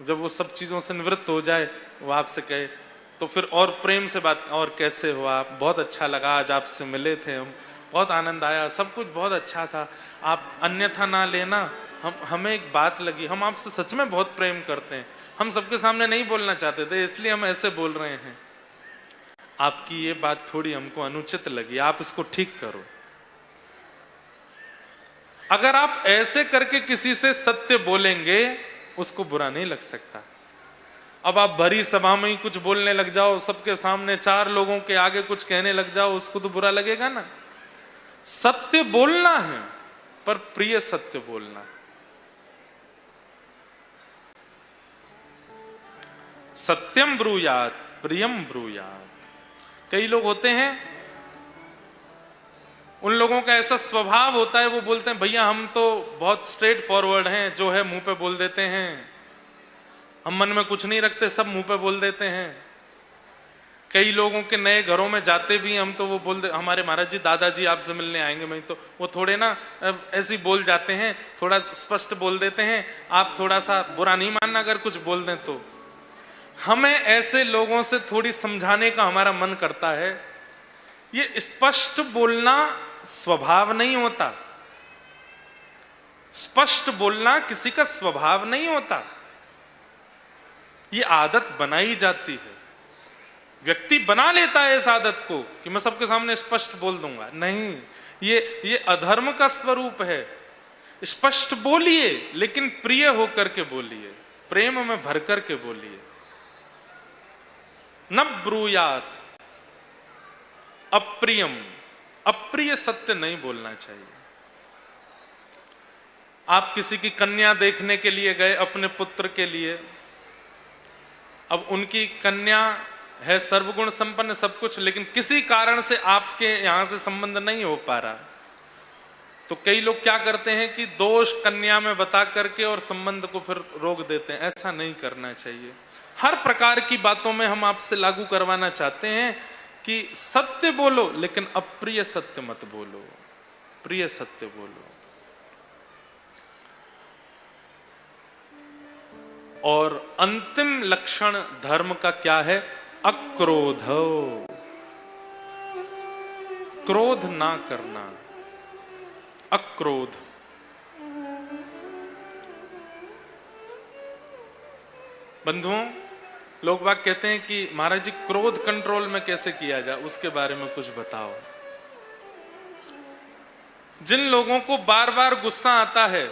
जब वो सब चीजों से निवृत्त हो जाए, वो आपसे कहे तो फिर और प्रेम से बात, और कैसे हो आप, बहुत अच्छा लगा आज आपसे मिले थे हम, बहुत आनंद आया, सब कुछ बहुत अच्छा था, आप अन्यथा ना लेना, हमें एक बात लगी, हम आपसे सच में बहुत प्रेम करते हैं, हम सबके सामने नहीं बोलना चाहते थे इसलिए हम ऐसे बोल रहे हैं, आपकी ये बात थोड़ी हमको अनुचित लगी, आप इसको ठीक करो। अगर आप ऐसे करके किसी से सत्य बोलेंगे उसको बुरा नहीं लग सकता। अब आप भरी सभा में ही कुछ बोलने लग जाओ, सबके सामने 4 लोगों के आगे कुछ कहने लग जाओ, उसको तो बुरा लगेगा ना। सत्य बोलना है पर प्रिय सत्य बोलना। सत्यम ब्रूयात प्रियम ब्रूयात। कई लोग होते हैं, उन लोगों का ऐसा स्वभाव होता है, वो बोलते हैं भैया हम तो बहुत स्ट्रेट फॉरवर्ड हैं, जो है मुंह पे बोल देते हैं, हम मन में कुछ नहीं रखते, सब मुंह पे बोल देते हैं। कई लोगों के नए घरों में जाते भी हम तो वो बोल दे, हमारे महाराज जी दादाजी आपसे मिलने आएंगे, मैं तो वो थोड़े ना ऐसे बोल जाते हैं, थोड़ा स्पष्ट बोल देते हैं, आप थोड़ा सा बुरा नहीं मानना अगर कुछ बोल दें तो। हमें ऐसे लोगों से थोड़ी समझाने का हमारा मन करता है। ये स्पष्ट बोलना स्वभाव नहीं होता, स्पष्ट बोलना किसी का स्वभाव नहीं होता, ये आदत बनाई जाती है। व्यक्ति बना लेता है इस आदत को कि मैं सबके सामने स्पष्ट बोल दूंगा, नहीं, ये अधर्म का स्वरूप है। स्पष्ट बोलिए लेकिन प्रिय होकर के बोलिए, प्रेम में भर कर के बोलिए। न ब्रूयात अप्रियम, अप्रिय सत्य नहीं बोलना चाहिए। आप किसी की कन्या देखने के लिए गए अपने पुत्र के लिए, अब उनकी कन्या है सर्वगुण संपन्न सब कुछ, लेकिन किसी कारण से आपके यहां से संबंध नहीं हो पा रहा, तो कई लोग क्या करते हैं कि दोष कन्या में बता करके और संबंध को फिर रोक देते हैं। ऐसा नहीं करना चाहिए। हर प्रकार की बातों में हम आपसे लागू करवाना चाहते हैं कि सत्य बोलो लेकिन अप्रिय सत्य मत बोलो, प्रिय सत्य बोलो। और अंतिम लक्षण धर्म का क्या है? अक्रोध, क्रोध ना करना, अक्रोध। बंधुओं, लोग बाग कहते हैं कि महाराज जी क्रोध कंट्रोल में कैसे किया जाए, उसके बारे में कुछ बताओ। जिन लोगों को बार बार गुस्सा आता है,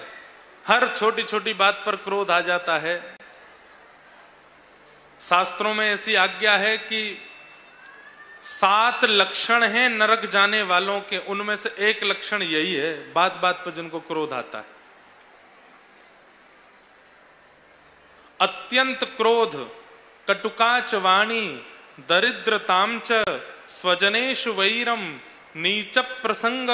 हर छोटी छोटी बात पर क्रोध आ जाता है, शास्त्रों में ऐसी आज्ञा है कि 7 लक्षण हैं नरक जाने वालों के, उनमें से एक लक्षण यही है, बात बात पर जिनको क्रोध आता है। अत्यंत क्रोध, कटुकाच वाणी, दरिद्रताम च, स्वजनेषु वैरम, नीच प्रसंग,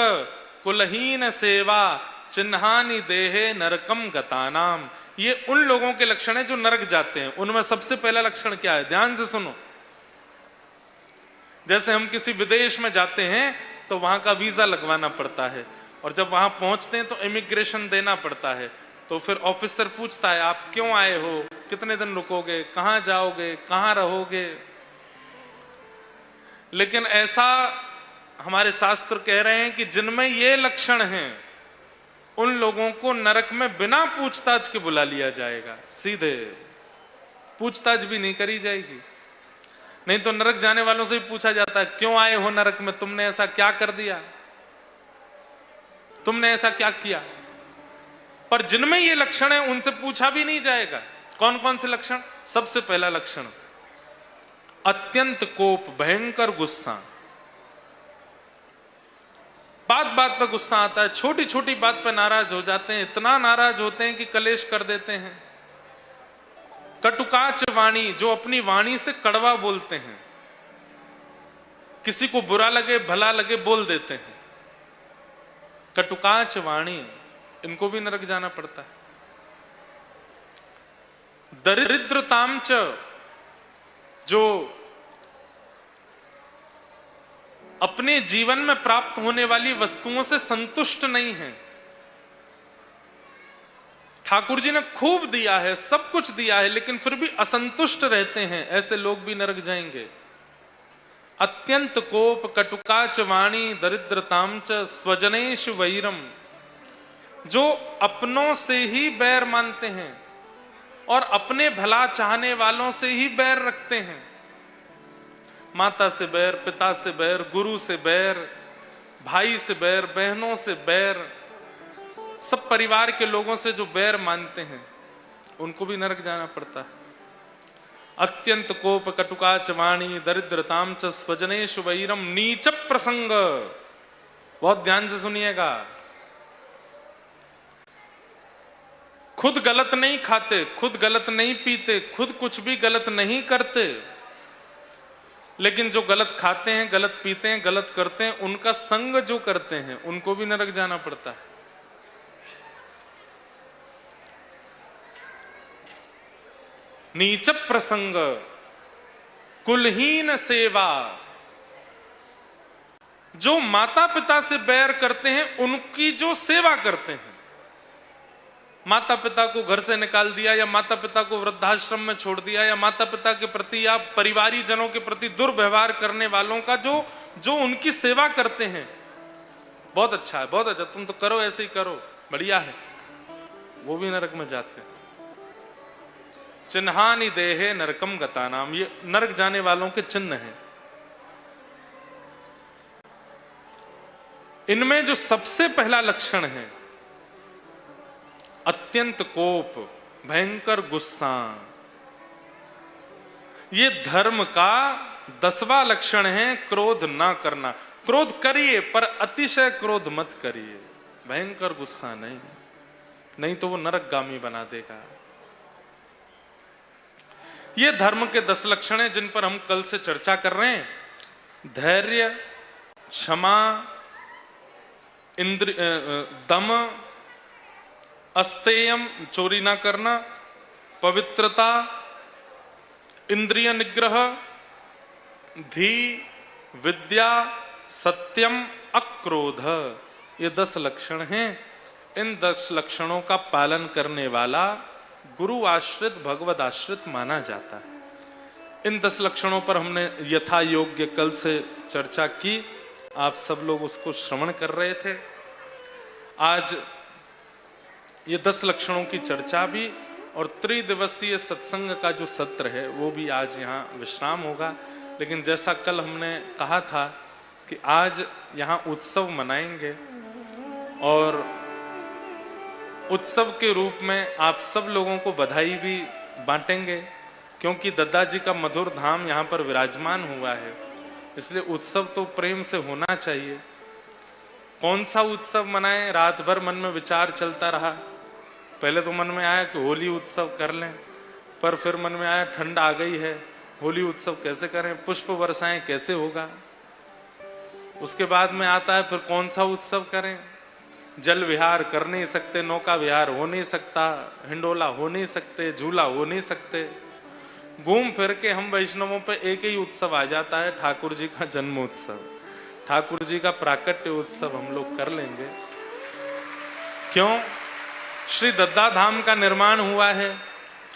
कुलहीन सेवा, चिन्हानि देहे नरकम गतानाम। ये उन लोगों के लक्षण हैं जो नरक जाते हैं। उनमें सबसे पहला लक्षण क्या है? ध्यान से सुनो। जैसे हम किसी विदेश में जाते हैं तो वहां का वीजा लगवाना पड़ता है, और जब वहां पहुंचते हैं तो इमिग्रेशन देना पड़ता है। तो फिर ऑफिसर पूछता है आप क्यों आए हो, कितने दिन रुकोगे, कहां जाओगे, कहां रहोगे। लेकिन ऐसा हमारे शास्त्र कह रहे हैं कि जिनमें ये लक्षण हैं उन लोगों को नरक में बिना पूछताछ के बुला लिया जाएगा, सीधे पूछताछ भी नहीं करी जाएगी। नहीं तो नरक जाने वालों से भी पूछा जाता है क्यों आए हो नरक में, तुमने ऐसा क्या कर दिया, तुमने ऐसा क्या किया। पर जिनमें ये लक्षण है उनसे पूछा भी नहीं जाएगा। कौन कौन से लक्षण? सबसे पहला लक्षण अत्यंत कोप, भयंकर गुस्सा। बात बात पर गुस्सा आता है, छोटी छोटी बात पर नाराज हो जाते हैं, इतना नाराज होते हैं कि कलेश कर देते हैं। कटुकाच वाणी, जो अपनी वाणी से कड़वा बोलते हैं, किसी को बुरा लगे भला लगे बोल देते हैं। कटुकाच वाणी, इनको भी नरक जाना पड़ता है। दरिद्रताम च, जो अपने जीवन में प्राप्त होने वाली वस्तुओं से संतुष्ट नहीं है, ठाकुर जी ने खूब दिया है, सब कुछ दिया है, लेकिन फिर भी असंतुष्ट रहते हैं, ऐसे लोग भी नरक जाएंगे। अत्यंत कोप कटुकाच वाणी दरिद्रताम च स्वजनेश वैरम, जो अपनों से ही बैर मानते हैं और अपने भला चाहने वालों से ही बैर रखते हैं। माता से बैर, पिता से बैर, गुरु से बैर, भाई से बैर, बहनों से बैर, सब परिवार के लोगों से जो बैर मानते हैं उनको भी नरक जाना पड़ता है। अत्यंत कोप कटुकाच वाणी दरिद्रताम च स्वजनेश वैरम नीच प्रसंग, बहुत ध्यान से सुनिएगा। खुद गलत नहीं खाते, खुद गलत नहीं पीते, खुद कुछ भी गलत नहीं करते, लेकिन जो गलत खाते हैं, गलत पीते हैं, गलत करते हैं, उनका संग जो करते हैं उनको भी नरक जाना पड़ता है। नीच प्रसंग कुलहीन सेवा, जो माता पिता से बैर करते हैं उनकी जो सेवा करते हैं, माता पिता को घर से निकाल दिया या माता पिता को वृद्धाश्रम में छोड़ दिया या माता पिता के प्रति या परिवारी जनों के प्रति दुर्व्यवहार करने वालों का जो उनकी सेवा करते हैं, बहुत अच्छा है, बहुत अच्छा, तुम तो करो, ऐसे ही करो, बढ़िया है, वो भी नरक में जाते हैं। चिन्हानि देहे नरकम गतानाम, ये नरक जाने वालों के चिन्ह हैं। इनमें जो सबसे पहला लक्षण है अत्यंत कोप, भयंकर गुस्सा, ये धर्म का 10वां लक्षण है। क्रोध ना करना, क्रोध करिए पर अतिशय क्रोध मत करिए, भयंकर गुस्सा नहीं, नहीं तो वो नरकगामी बना देगा। ये धर्म के 10 लक्षण हैं जिन पर हम कल से चर्चा कर रहे हैं। धैर्य, क्षमा, दम, अस्तेयम, चोरी ना करना, पवित्रता, इंद्रिय निग्रह, धी, विद्या, सत्यम, अक्रोध, ये 10 लक्षण हैं। इन 10 लक्षणों का पालन करने वाला गुरु आश्रित, भगवद आश्रित माना जाता है। इन 10 लक्षणों पर हमने यथा योग्य कल से चर्चा की, आप सब लोग उसको श्रवण कर रहे थे। आज ये 10 लक्षणों की चर्चा भी और त्रिदिवसीय सत्संग का जो सत्र है वो भी आज यहाँ विश्राम होगा। लेकिन जैसा कल हमने कहा था कि आज यहाँ उत्सव मनाएंगे और उत्सव के रूप में आप सब लोगों को बधाई भी बांटेंगे, क्योंकि दद्दा जी का मधुर धाम यहाँ पर विराजमान हुआ है, इसलिए उत्सव तो प्रेम से होना चाहिए। कौन सा उत्सव मनाएं, रात भर मन में विचार चलता रहा। पहले तो मन में आया कि होली उत्सव कर लें, पर फिर मन में आया ठंड आ गई है, होली उत्सव कैसे करें, पुष्प वर्षाएं कैसे होगा। उसके बाद में आता है फिर कौन सा उत्सव करें, जल विहार कर नहीं सकते, नौका विहार हो नहीं सकता, हिंडोला हो नहीं सकते, झूला हो नहीं सकते। घूम फिर के हम वैष्णवों पे एक ही उत्सव आ जाता है, ठाकुर जी का जन्म उत्सव, ठाकुर जी का प्राकट्य उत्सव हम लोग कर लेंगे। क्यों? श्री दद्दा धाम का निर्माण हुआ है,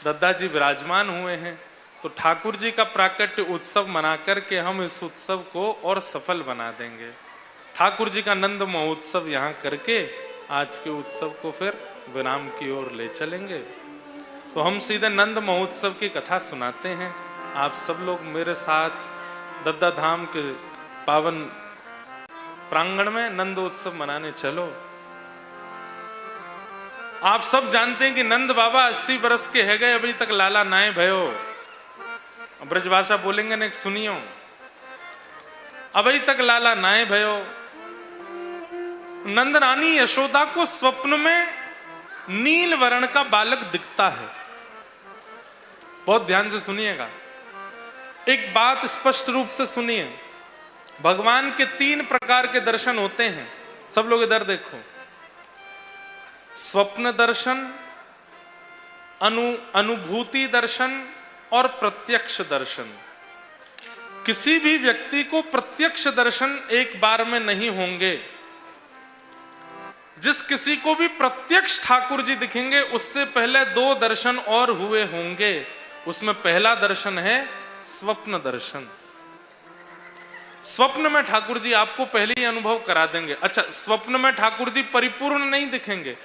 दद्दा जी विराजमान हुए हैं, तो ठाकुर जी का प्राकट्य उत्सव मना करके हम इस उत्सव को और सफल बना देंगे। ठाकुर जी का नंद महोत्सव यहाँ करके आज के उत्सव को फिर विराम की ओर ले चलेंगे। तो हम सीधे नंद महोत्सव की कथा सुनाते हैं। आप सब लोग मेरे साथ दद्दा धाम के पावन प्रांगण में नंदोत्सव मनाने चलो। आप सब जानते हैं कि नंद बाबा 80 बरस के है गए, अभी तक लाला नाए भयो। ब्रजभाषा बोलेंगे ना, सुनियो, अभी तक लाला नाए भयो। नंद रानी यशोदा को स्वप्न में नील वर्ण का बालक दिखता है। बहुत ध्यान से सुनिएगा, एक बात स्पष्ट रूप से सुनिए। भगवान के 3 प्रकार के दर्शन होते हैं, सब लोग इधर देखो। स्वप्न दर्शन, अनुभूति दर्शन और प्रत्यक्ष दर्शन। किसी भी व्यक्ति को प्रत्यक्ष दर्शन एक बार में नहीं होंगे। जिस किसी को भी प्रत्यक्ष ठाकुर जी दिखेंगे उससे पहले दो दर्शन और हुए होंगे। उसमें पहला दर्शन है स्वप्न दर्शन। स्वप्न में ठाकुर जी आपको पहले ही अनुभव करा देंगे। अच्छा, स्वप्न में ठाकुर जी परिपूर्ण नहीं दिखेंगे,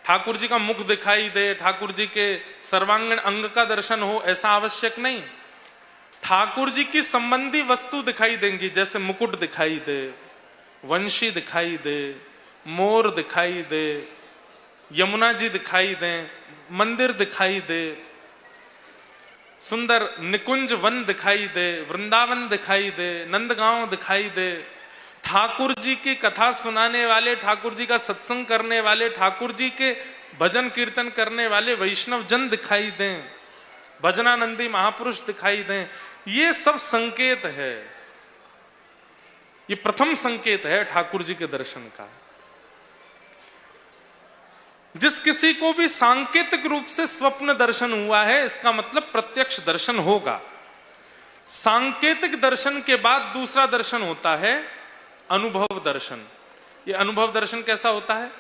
ठाकुर जी का मुख दिखाई दे, ठाकुर जी के सर्वांगीण अंग का दर्शन हो, ऐसा आवश्यक नहीं। ठाकुर जी की संबंधी वस्तु दिखाई देंगी, जैसे मुकुट दिखाई दे, वंशी दिखाई दे, मोर दिखाई दे, यमुना जी दिखाई दे, मंदिर दिखाई दे, सुंदर निकुंज वन दिखाई दे, वृंदावन दिखाई दे, नंदगांव दिखाई दे, ठाकुर जी की कथा सुनाने वाले, ठाकुर जी का सत्संग करने वाले, ठाकुर जी के भजन कीर्तन करने वाले वैष्णव जन दिखाई दें, भजनानंदी महापुरुष दिखाई दें। ये सब संकेत है, ये प्रथम संकेत है ठाकुर जी के दर्शन का। जिस किसी को भी सांकेतिक रूप से स्वप्न दर्शन हुआ है, इसका मतलब प्रत्यक्ष दर्शन होगा। सांकेतिक दर्शन के बाद दूसरा दर्शन होता है अनुभव दर्शन। ये अनुभव दर्शन कैसा होता है?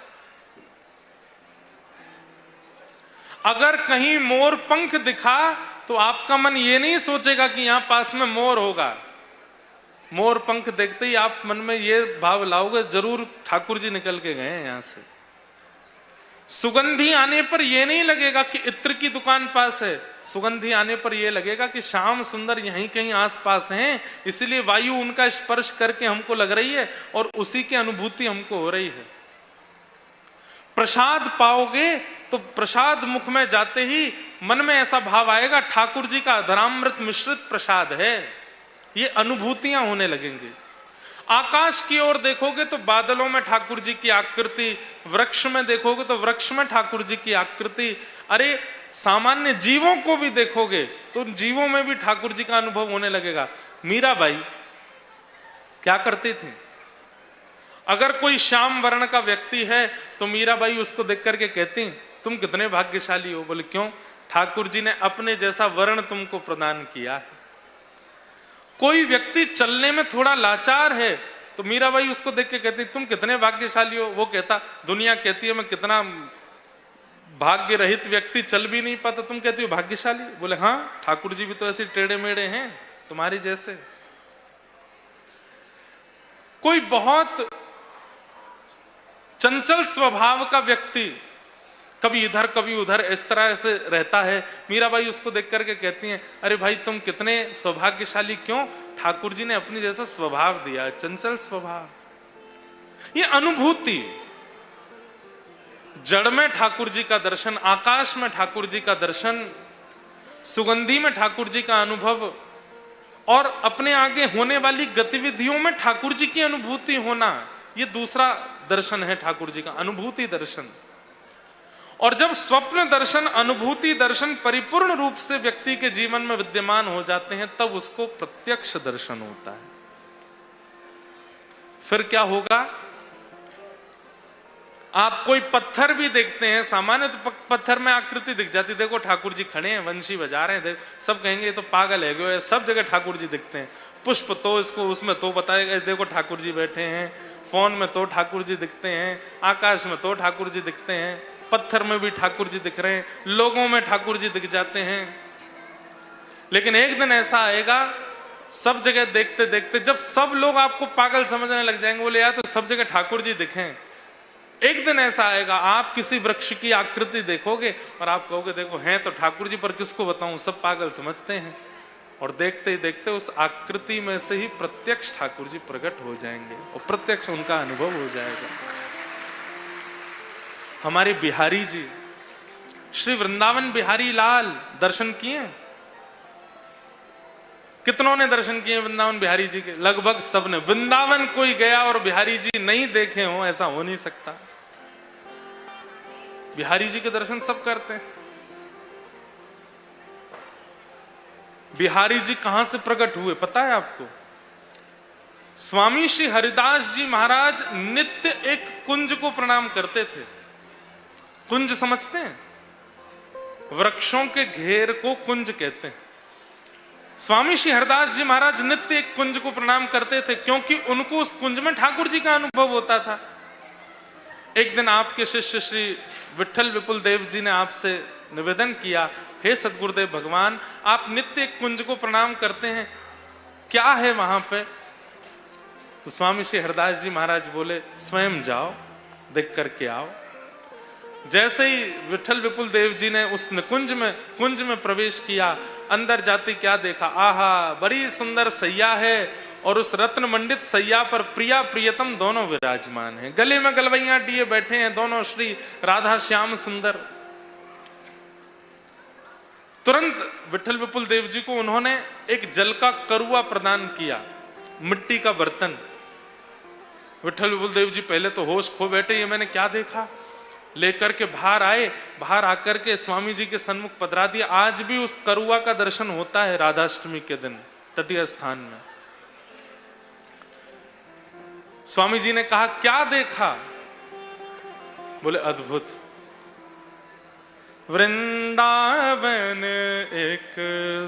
अगर कहीं मोर पंख दिखा तो आपका मन ये नहीं सोचेगा कि यहां पास में मोर होगा। मोर पंख देखते ही आप मन में ये भाव लाओगे, जरूर ठाकुर जी निकल के गए हैं यहां से। सुगंधी आने पर यह नहीं लगेगा कि इत्र की दुकान पास है, सुगंधी आने पर यह लगेगा कि श्याम सुंदर यहीं कहीं आसपास हैं, इसलिए वायु उनका स्पर्श करके हमको लग रही है और उसी की अनुभूति हमको हो रही है। प्रसाद पाओगे तो प्रसाद मुख में जाते ही मन में ऐसा भाव आएगा ठाकुर जी का अधरामृत मिश्रित प्रसाद है, ये अनुभूतियां होने लगेंगी। आकाश की ओर देखोगे तो बादलों में ठाकुर जी की आकृति, वृक्ष में देखोगे तो वृक्ष में ठाकुर जी की आकृति, अरे सामान्य जीवों को भी देखोगे तो जीवों में भी ठाकुर जी का अनुभव होने लगेगा। मीराबाई क्या करती थी? अगर कोई श्याम वर्ण का व्यक्ति है तो मीराबाई उसको देख करके कहती, तुम कितने भाग्यशाली हो। बोले क्यों? ठाकुर जी ने अपने जैसा वर्ण तुमको प्रदान किया है। कोई व्यक्ति चलने में थोड़ा लाचार है तो मीराबाई उसको देख के कहती, तुम कितने भाग्यशाली हो। वो कहता, दुनिया कहती है मैं कितना भाग्य रहित व्यक्ति, चल भी नहीं पाता, तुम कहती हो भाग्यशाली। बोले हाँ, ठाकुर जी भी तो ऐसे टेढ़े मेढ़े हैं तुम्हारी जैसे। कोई बहुत चंचल स्वभाव का व्यक्ति कभी इधर कभी उधर इस तरह से रहता है, मीराबाई उसको देख करके कहती हैं, अरे भाई तुम कितने सौभाग्यशाली। क्यों? ठाकुर जी ने अपनी जैसा स्वभाव दिया, चंचल स्वभाव। ये अनुभूति, जड़ में ठाकुर जी का दर्शन, आकाश में ठाकुर जी का दर्शन, सुगंधी में ठाकुर जी का अनुभव और अपने आगे होने वाली गतिविधियों में ठाकुर जी की अनुभूति होना, ये दूसरा दर्शन है ठाकुर जी का, अनुभूति दर्शन। और जब स्वप्न दर्शन, अनुभूति दर्शन परिपूर्ण रूप से व्यक्ति के जीवन में विद्यमान हो जाते हैं, तब उसको प्रत्यक्ष दर्शन होता है। फिर क्या होगा? आप कोई पत्थर भी देखते हैं, सामान्य तो पत्थर में आकृति दिख जाती, देखो ठाकुर जी खड़े हैं, वंशी बजा रहे हैं, देख, सब कहेंगे ये तो पागल है, सब जगह ठाकुर जी दिखते हैं। पुष्प तो इसको उसमें तो बताएगा, देखो ठाकुर जी बैठे हैं, फोन में तो ठाकुर जी दिखते हैं, आकाश में तो ठाकुर जी दिखते हैं, पत्थर में भी ठाकुर जी दिख रहे हैं, लोगों में ठाकुर जी दिख जाते हैं। लेकिन एक दिन ऐसा आएगा, सब जगह देखते देखते जब सब लोग आपको पागल समझने लग जाएंगे, बोले यार तो सब जगह ठाकुर जी दिखें। एक दिन ऐसा आएगा, आप किसी वृक्ष की आकृति देखोगे और आप कहोगे देखो हैं तो ठाकुर जी, पर किसको बताऊं, सब पागल समझते हैं। और देखते ही देखते उस आकृति में से ही प्रत्यक्ष ठाकुर जी प्रकट हो जाएंगे और प्रत्यक्ष उनका अनुभव हो जाएगा। हमारे बिहारी जी, श्री वृंदावन बिहारी लाल दर्शन किए? कितनों ने दर्शन किए वृंदावन बिहारी जी के? लगभग सबने। वृंदावन कोई गया और बिहारी जी नहीं देखे हो, ऐसा हो नहीं सकता। बिहारी जी के दर्शन सब करते हैं। बिहारी जी कहां से प्रकट हुए पता है आपको? स्वामी श्री हरिदास जी महाराज नित्य एक कुंज को प्रणाम करते थे। कुंज समझते हैं? वृक्षों के घेर को कुंज कहते हैं। स्वामी श्री हरिदास जी महाराज नित्य एक कुंज को प्रणाम करते थे, क्योंकि उनको उस कुंज में ठाकुर जी का अनुभव होता था। एक दिन आपके शिष्य श्री विट्ठल विपुल देव जी ने आपसे निवेदन किया, हे सद्गुरुदेव भगवान, आप नित्य एक कुंज को प्रणाम करते हैं, क्या है वहां पे? तो स्वामी श्री हरदास जी महाराज बोले, स्वयं जाओ, देख करके आओ। जैसे ही विट्ठल विपुल देव जी ने उस कुंज में प्रवेश किया, अंदर जाते क्या देखा, आहा, बड़ी सुंदर सैया है और उस रत्न मंडित सैया पर प्रिया प्रियतम दोनों विराजमान हैं, गले में गलवैया दिए बैठे हैं दोनों श्री राधा श्याम सुंदर। तुरंत विट्ठल विपुल देव जी को उन्होंने एक जल का करुआ प्रदान किया, मिट्टी का बर्तन। विट्ठल विपुल देव जी पहले तो होश खो बैठे, ये मैंने क्या देखा, लेकर के बाहर आए, बाहर आकर के स्वामी जी के सन्मुख पधरा दिया। आज भी उस करुआ का दर्शन होता है राधाष्टमी के दिन तटीय स्थान में। स्वामी जी ने कहा, क्या देखा? बोले, अद्भुत, वृंदावन एक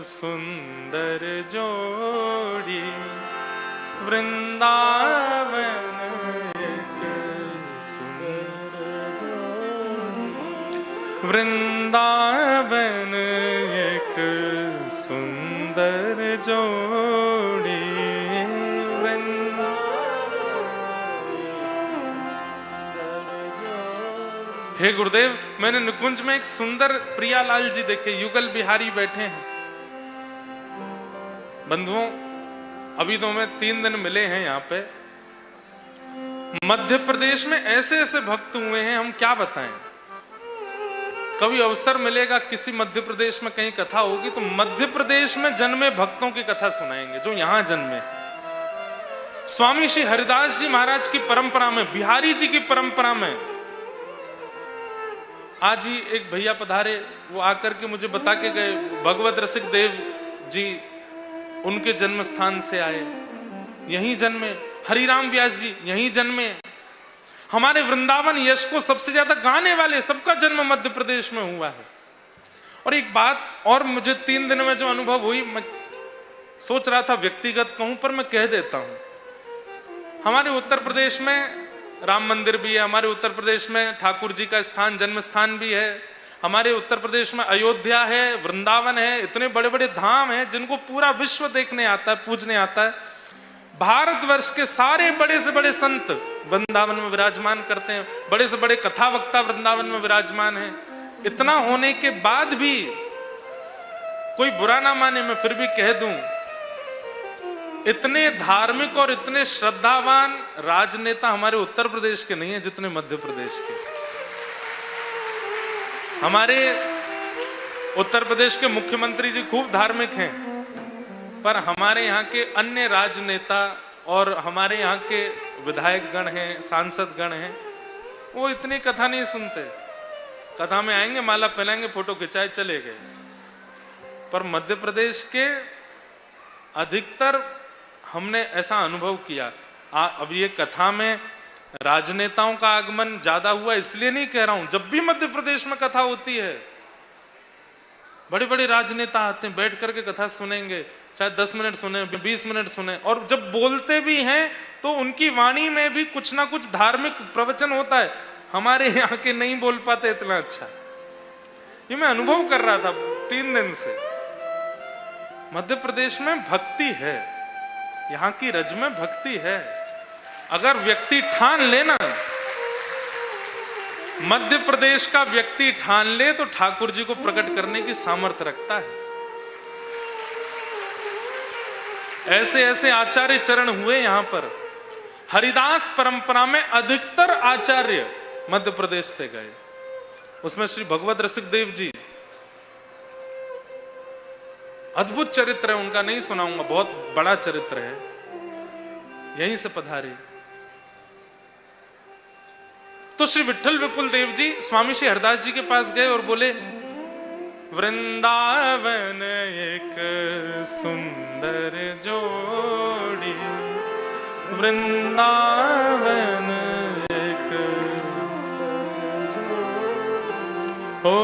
सुंदर जोड़ी, वृंदावन एक सुंदर जोड़ी, वृंदावन एक सुंदर जोड़ी, हे गुरुदेव, मैंने निकुंज में एक सुंदर प्रियालाल जी देखे, युगल बिहारी बैठे हैं। बंधुओं, अभी तो हमें 3 दिन मिले हैं यहाँ पे। मध्य प्रदेश में ऐसे ऐसे भक्त हुए हैं, हम क्या बताएं। कभी अवसर मिलेगा, किसी मध्य प्रदेश में कहीं कथा होगी तो मध्य प्रदेश में जन्मे भक्तों की कथा सुनाएंगे जो यहां जन्मे। स्वामी श्री हरिदास जी महाराज की परंपरा में, बिहारी जी की परंपरा में, आज ही एक भैया पधारे, वो आकर के मुझे बता के गए, भगवत रसिक देव जी उनके जन्म स्थान से आए, यहीं जन्मे। हरिराम व्यास जी यहीं जन्मे। हमारे वृंदावन यश को सबसे ज्यादा गाने वाले सबका जन्म मध्य प्रदेश में हुआ है। और एक बात और मुझे 3 दिन में जो अनुभव हुई, मैं सोच रहा था व्यक्तिगत कहूं, पर मैं कह देता हूं। हमारे उत्तर प्रदेश में राम मंदिर भी है, हमारे उत्तर प्रदेश में ठाकुर जी का स्थान, जन्म स्थान भी है, हमारे उत्तर प्रदेश में अयोध्या है, वृंदावन है, इतने बड़े बड़े धाम हैं जिनको पूरा विश्व देखने आता है, पूजने आता है। भारतवर्ष के सारे बड़े से बड़े संत वृंदावन में विराजमान करते हैं, बड़े से बड़े कथा वक्ता वृंदावन में विराजमान हैं। इतना होने के बाद भी कोई बुरा ना माने, मैं फिर भी कह दूं, इतने धार्मिक और इतने श्रद्धावान राजनेता हमारे उत्तर प्रदेश के नहीं है जितने मध्य प्रदेश के। हमारे उत्तर प्रदेश के मुख्यमंत्री जी खूब धार्मिक हैं, पर हमारे यहाँ के अन्य राजनेता और हमारे यहाँ के विधायक गण हैं, सांसद गण हैं, वो इतनी कथा नहीं सुनते। कथा में आएंगे, माला पहनाएंगे, फोटो खिंचाए, चले गए। पर मध्य प्रदेश के अधिकतर हमने ऐसा अनुभव किया। अब ये कथा में राजनेताओं का आगमन ज्यादा हुआ इसलिए नहीं कह रहा हूं, जब भी मध्य प्रदेश में कथा होती है बड़े बड़े राजनेता आते हैं, बैठ करके कथा सुनेंगे, चाहे 10 मिनट सुने, 20 मिनट सुने, और जब बोलते भी हैं तो उनकी वाणी में भी कुछ ना कुछ धार्मिक प्रवचन होता है। हमारे यहाँ के नहीं बोल पाते इतना अच्छा। ये मैं अनुभव कर रहा था 3 दिन से। मध्य प्रदेश में भक्ति है, यहाँ की रज में भक्ति है। अगर व्यक्ति ठान लेना, मध्य प्रदेश का व्यक्ति ठान ले तो ठाकुर जी को प्रकट करने की सामर्थ्य रखता है। ऐसे ऐसे आचार्य चरण हुए यहां पर। हरिदास परंपरा में अधिकतर आचार्य मध्य प्रदेश से गए। उसमें श्री भगवत रसिक देव जी, अद्भुत चरित्र है उनका, नहीं सुनाऊंगा, बहुत बड़ा चरित्र है, यहीं से पधारे। तो श्री विट्ठल विपुल देव जी स्वामी श्री हरदास जी के पास गए और बोले, वृंदावन एक सुंदर जोड़ी, वृंदावन एक, ओ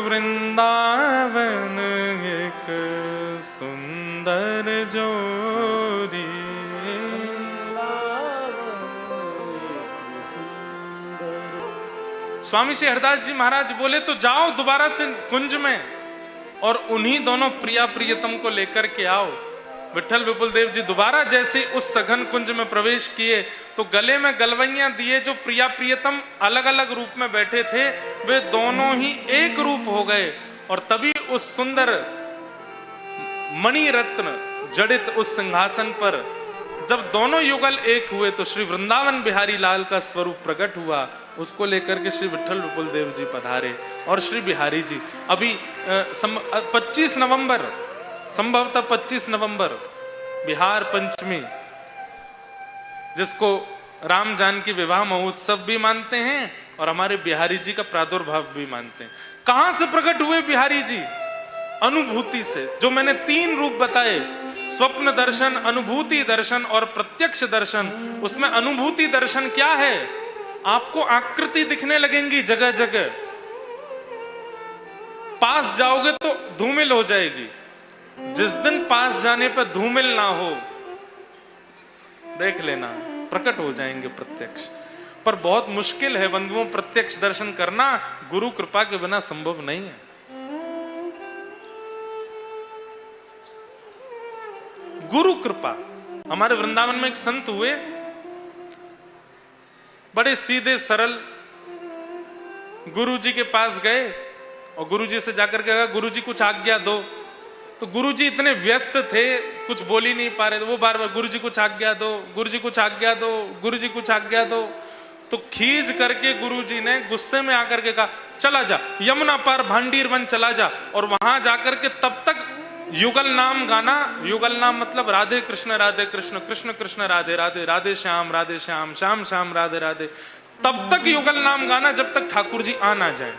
वृंदावन एक सुंदर जोड़ी, स्वामी श्री हरदास जी महाराज बोले तो जाओ दोबारा से कुंज में और उन्हीं दोनों प्रिया प्रियतम को लेकर के आओ। विठल विपुल देव जी दोबारा जैसे उस सघन कुंज में प्रवेश किए तो गले में गलवैयां दिए, जो प्रिया प्रियतम अलग अलग रूप में बैठे थे वे दोनों ही एक रूप हो गए। और तभी उस सुंदर मणि रत्न जड़ित उस सिंहासन पर जब दोनों युगल एक हुए तो श्री वृंदावन बिहारी लाल का स्वरूप प्रकट हुआ। उसको लेकर के श्री विठल विपुल देव जी पधारे और श्री बिहारी जी अभी 25 नवंबर, संभवतः 25 नवंबर बिहार पंचमी, जिसको राम जानकी विवाह महोत्सव भी मानते हैं और हमारे बिहारी जी का प्रादुर्भाव भी मानते हैं। कहां से प्रकट हुए बिहारी जी? अनुभूति से। जो मैंने 3 रूप बताए, स्वप्न दर्शन, अनुभूति दर्शन और प्रत्यक्ष दर्शन, उसमें अनुभूति दर्शन क्या है? आपको आकृति दिखने लगेंगी जगह जगह, पास जाओगे तो धूमिल हो जाएगी। जिस दिन पास जाने पर धूमिल ना हो, देख लेना प्रकट हो जाएंगे प्रत्यक्ष। पर बहुत मुश्किल है बंधुओं प्रत्यक्ष दर्शन करना, गुरु कृपा के बिना संभव नहीं है। गुरु कृपा। हमारे वृंदावन में एक संत हुए, बड़े सीधे सरल, गुरुजी के पास गए और गुरुजी से जाकर के कहा गुरुजी कुछ आज्ञा दो। तो गुरुजी इतने व्यस्त थे कुछ बोल ही नहीं पा रहे थे, वो बार बार गुरुजी कुछ आज्ञा दो, गुरुजी कुछ आज्ञा दो, गुरुजी कुछ आज्ञा दो। तो खींच करके गुरुजी ने गुस्से में आकर के कहा चला जा यमुना पार भांडीर वन चला जा और वहां जाकर के तब तक युगल नाम गाना। युगल नाम मतलब राधे कृष्ण कृष्ण कृष्ण राधे राधे, राधे श्याम श्याम श्याम राधे राधे। तब तक युगल नाम गाना जब तक ठाकुर जी आ ना जाए।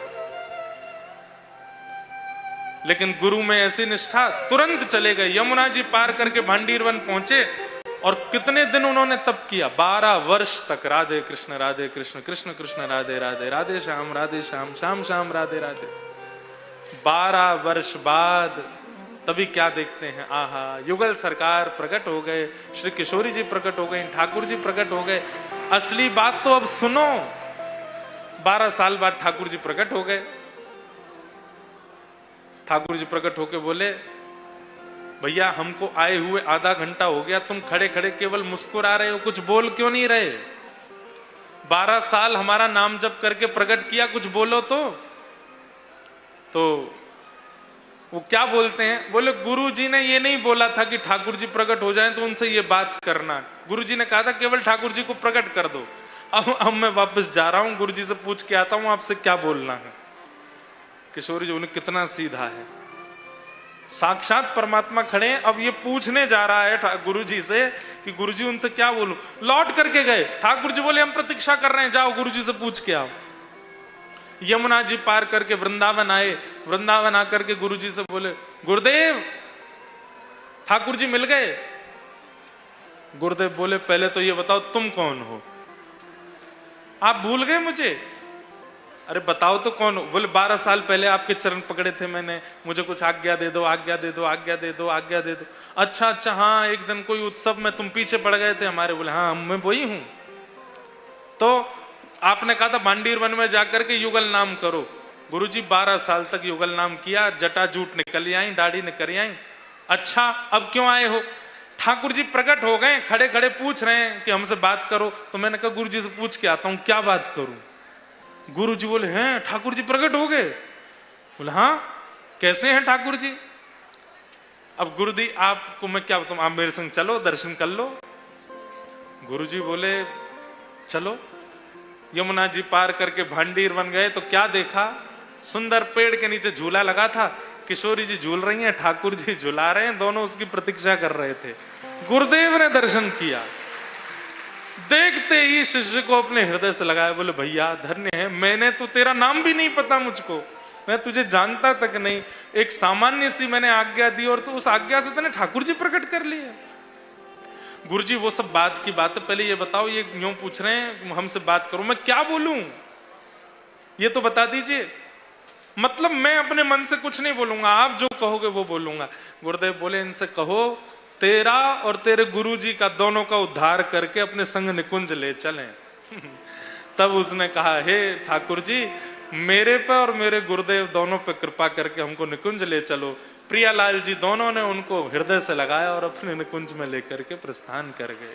लेकिन गुरु में ऐसी निष्ठा, तुरंत चले गए, यमुना जी पार करके भांडीर वन पहुंचे। और कितने दिन उन्होंने तप किया? 12 वर्ष तक राधे कृष्ण कृष्ण कृष्ण राधे राधे, राधे श्याम श्याम श्याम राधे राधे। 12 वर्ष बाद तभी क्या देखते हैं, आहा, युगल सरकार प्रकट हो गए, श्री किशोरी जी प्रकट हो गए, ठाकुर जी प्रकट हो गए। असली बात तो अब सुनो। 12 साल बाद ठाकुर जी प्रकट हो गए। ठाकुर जी प्रकट होके बोले भैया हमको आए हुए आधा घंटा हो गया, तुम खड़े खड़े केवल मुस्कुरा रहे हो, कुछ बोल क्यों नहीं रहे? 12 साल हमारा नाम जप करके प्रकट किया, कुछ बोलो तो वो क्या बोलते हैं, बोले गुरुजी ने ये नहीं बोला था कि ठाकुर जी प्रकट हो जाएं तो उनसे ये बात करना। गुरुजी ने कहा था केवल ठाकुर जी को प्रकट कर दो। अब मैं वापस जा रहा हूं, गुरुजी से पूछ के आता हूं आपसे क्या बोलना है। किशोरी जी उन्हें कितना सीधा है, साक्षात परमात्मा खड़े हैं, अब ये पूछने जा रहा है गुरुजी से कि गुरुजी उनसे क्या बोलूं। लौट करके गए, ठाकुर जी बोले हम प्रतीक्षा कर रहे हैं, जाओ गुरुजी से पूछ के आओ। यमुना जी पार करके वृंदावन आए। वृंदावन आकर के गुरुजी से बोले गुरुदेव ठाकुर जी मिल गए। गुरुदेव बोले पहले तो ये बताओ तुम कौन हो? आप भूल गए मुझे? अरे बताओ तो कौन हो? बोले 12 साल पहले आपके चरण पकड़े थे मैंने, मुझे कुछ आज्ञा दे दो, आज्ञा दे दो, आज्ञा दे दो, आज्ञा दे दो। अच्छा हाँ, एक दिन कोई उत्सव में तुम पीछे पड़ गए थे हमारे। बोले हाँ मैं वही हूं। तो आपने कहा था भांडीर वन में जाकर के युगल नाम करो। गुरुजी 12 साल तक युगल नाम किया, जटा जूट निकल आई, दाढ़ी निकल आई। अच्छा अब क्यों आए हो? ठाकुर जी प्रकट हो गए, खड़े खड़े पूछ रहे हैं कि हमसे बात करो। तो मैंने कहा गुरुजी से पूछ के आता हूं क्या बात करूं। गुरुजी बोले हैं ठाकुर जी प्रकट हो गए? बोले हाँ कैसे हैं ठाकुर जी? अब गुरुजी आपको मैं क्या बताऊं, आप मेरे संग चलो दर्शन कर लो। गुरुजी बोले चलो। यमुना जी पार करके भांडीर बन गए तो क्या देखा, सुंदर पेड़ के नीचे झूला लगा था, किशोरी जी झूल रही हैं, ठाकुर जी झुला रहे हैं, दोनों उसकी प्रतीक्षा कर रहे थे। गुरुदेव ने दर्शन किया, देखते ही शिष्य को अपने हृदय से लगाया। बोले भैया धन्य है, मैंने तो तेरा नाम भी नहीं पता मुझको, मैं तुझे जानता तक नहीं, एक सामान्य सी मैंने आज्ञा दी और तो उस आज्ञा से तूने ठाकुर जी प्रकट कर लिए। गुरुजी वो सब बात की बात है, पहले ये बताओ, ये यूं पूछ रहे हैं हमसे बात करो, मैं क्या बोलूं ये तो बता दीजिए। मतलब मैं अपने मन से कुछ नहीं बोलूंगा, आप जो कहोगे वो बोलूंगा। गुरुदेव बोले इनसे कहो तेरा और तेरे गुरुजी का दोनों का उद्धार करके अपने संग निकुंज ले चलें। तब उसने कहा, हे ठाकुर जी, मेरे पे और मेरे गुरुदेव दोनों पे कृपा करके हमको निकुंज ले चलो। प्रियालाल जी दोनों ने उनको हृदय से लगाया और अपने निकुंज में लेकर के प्रस्थान कर गए।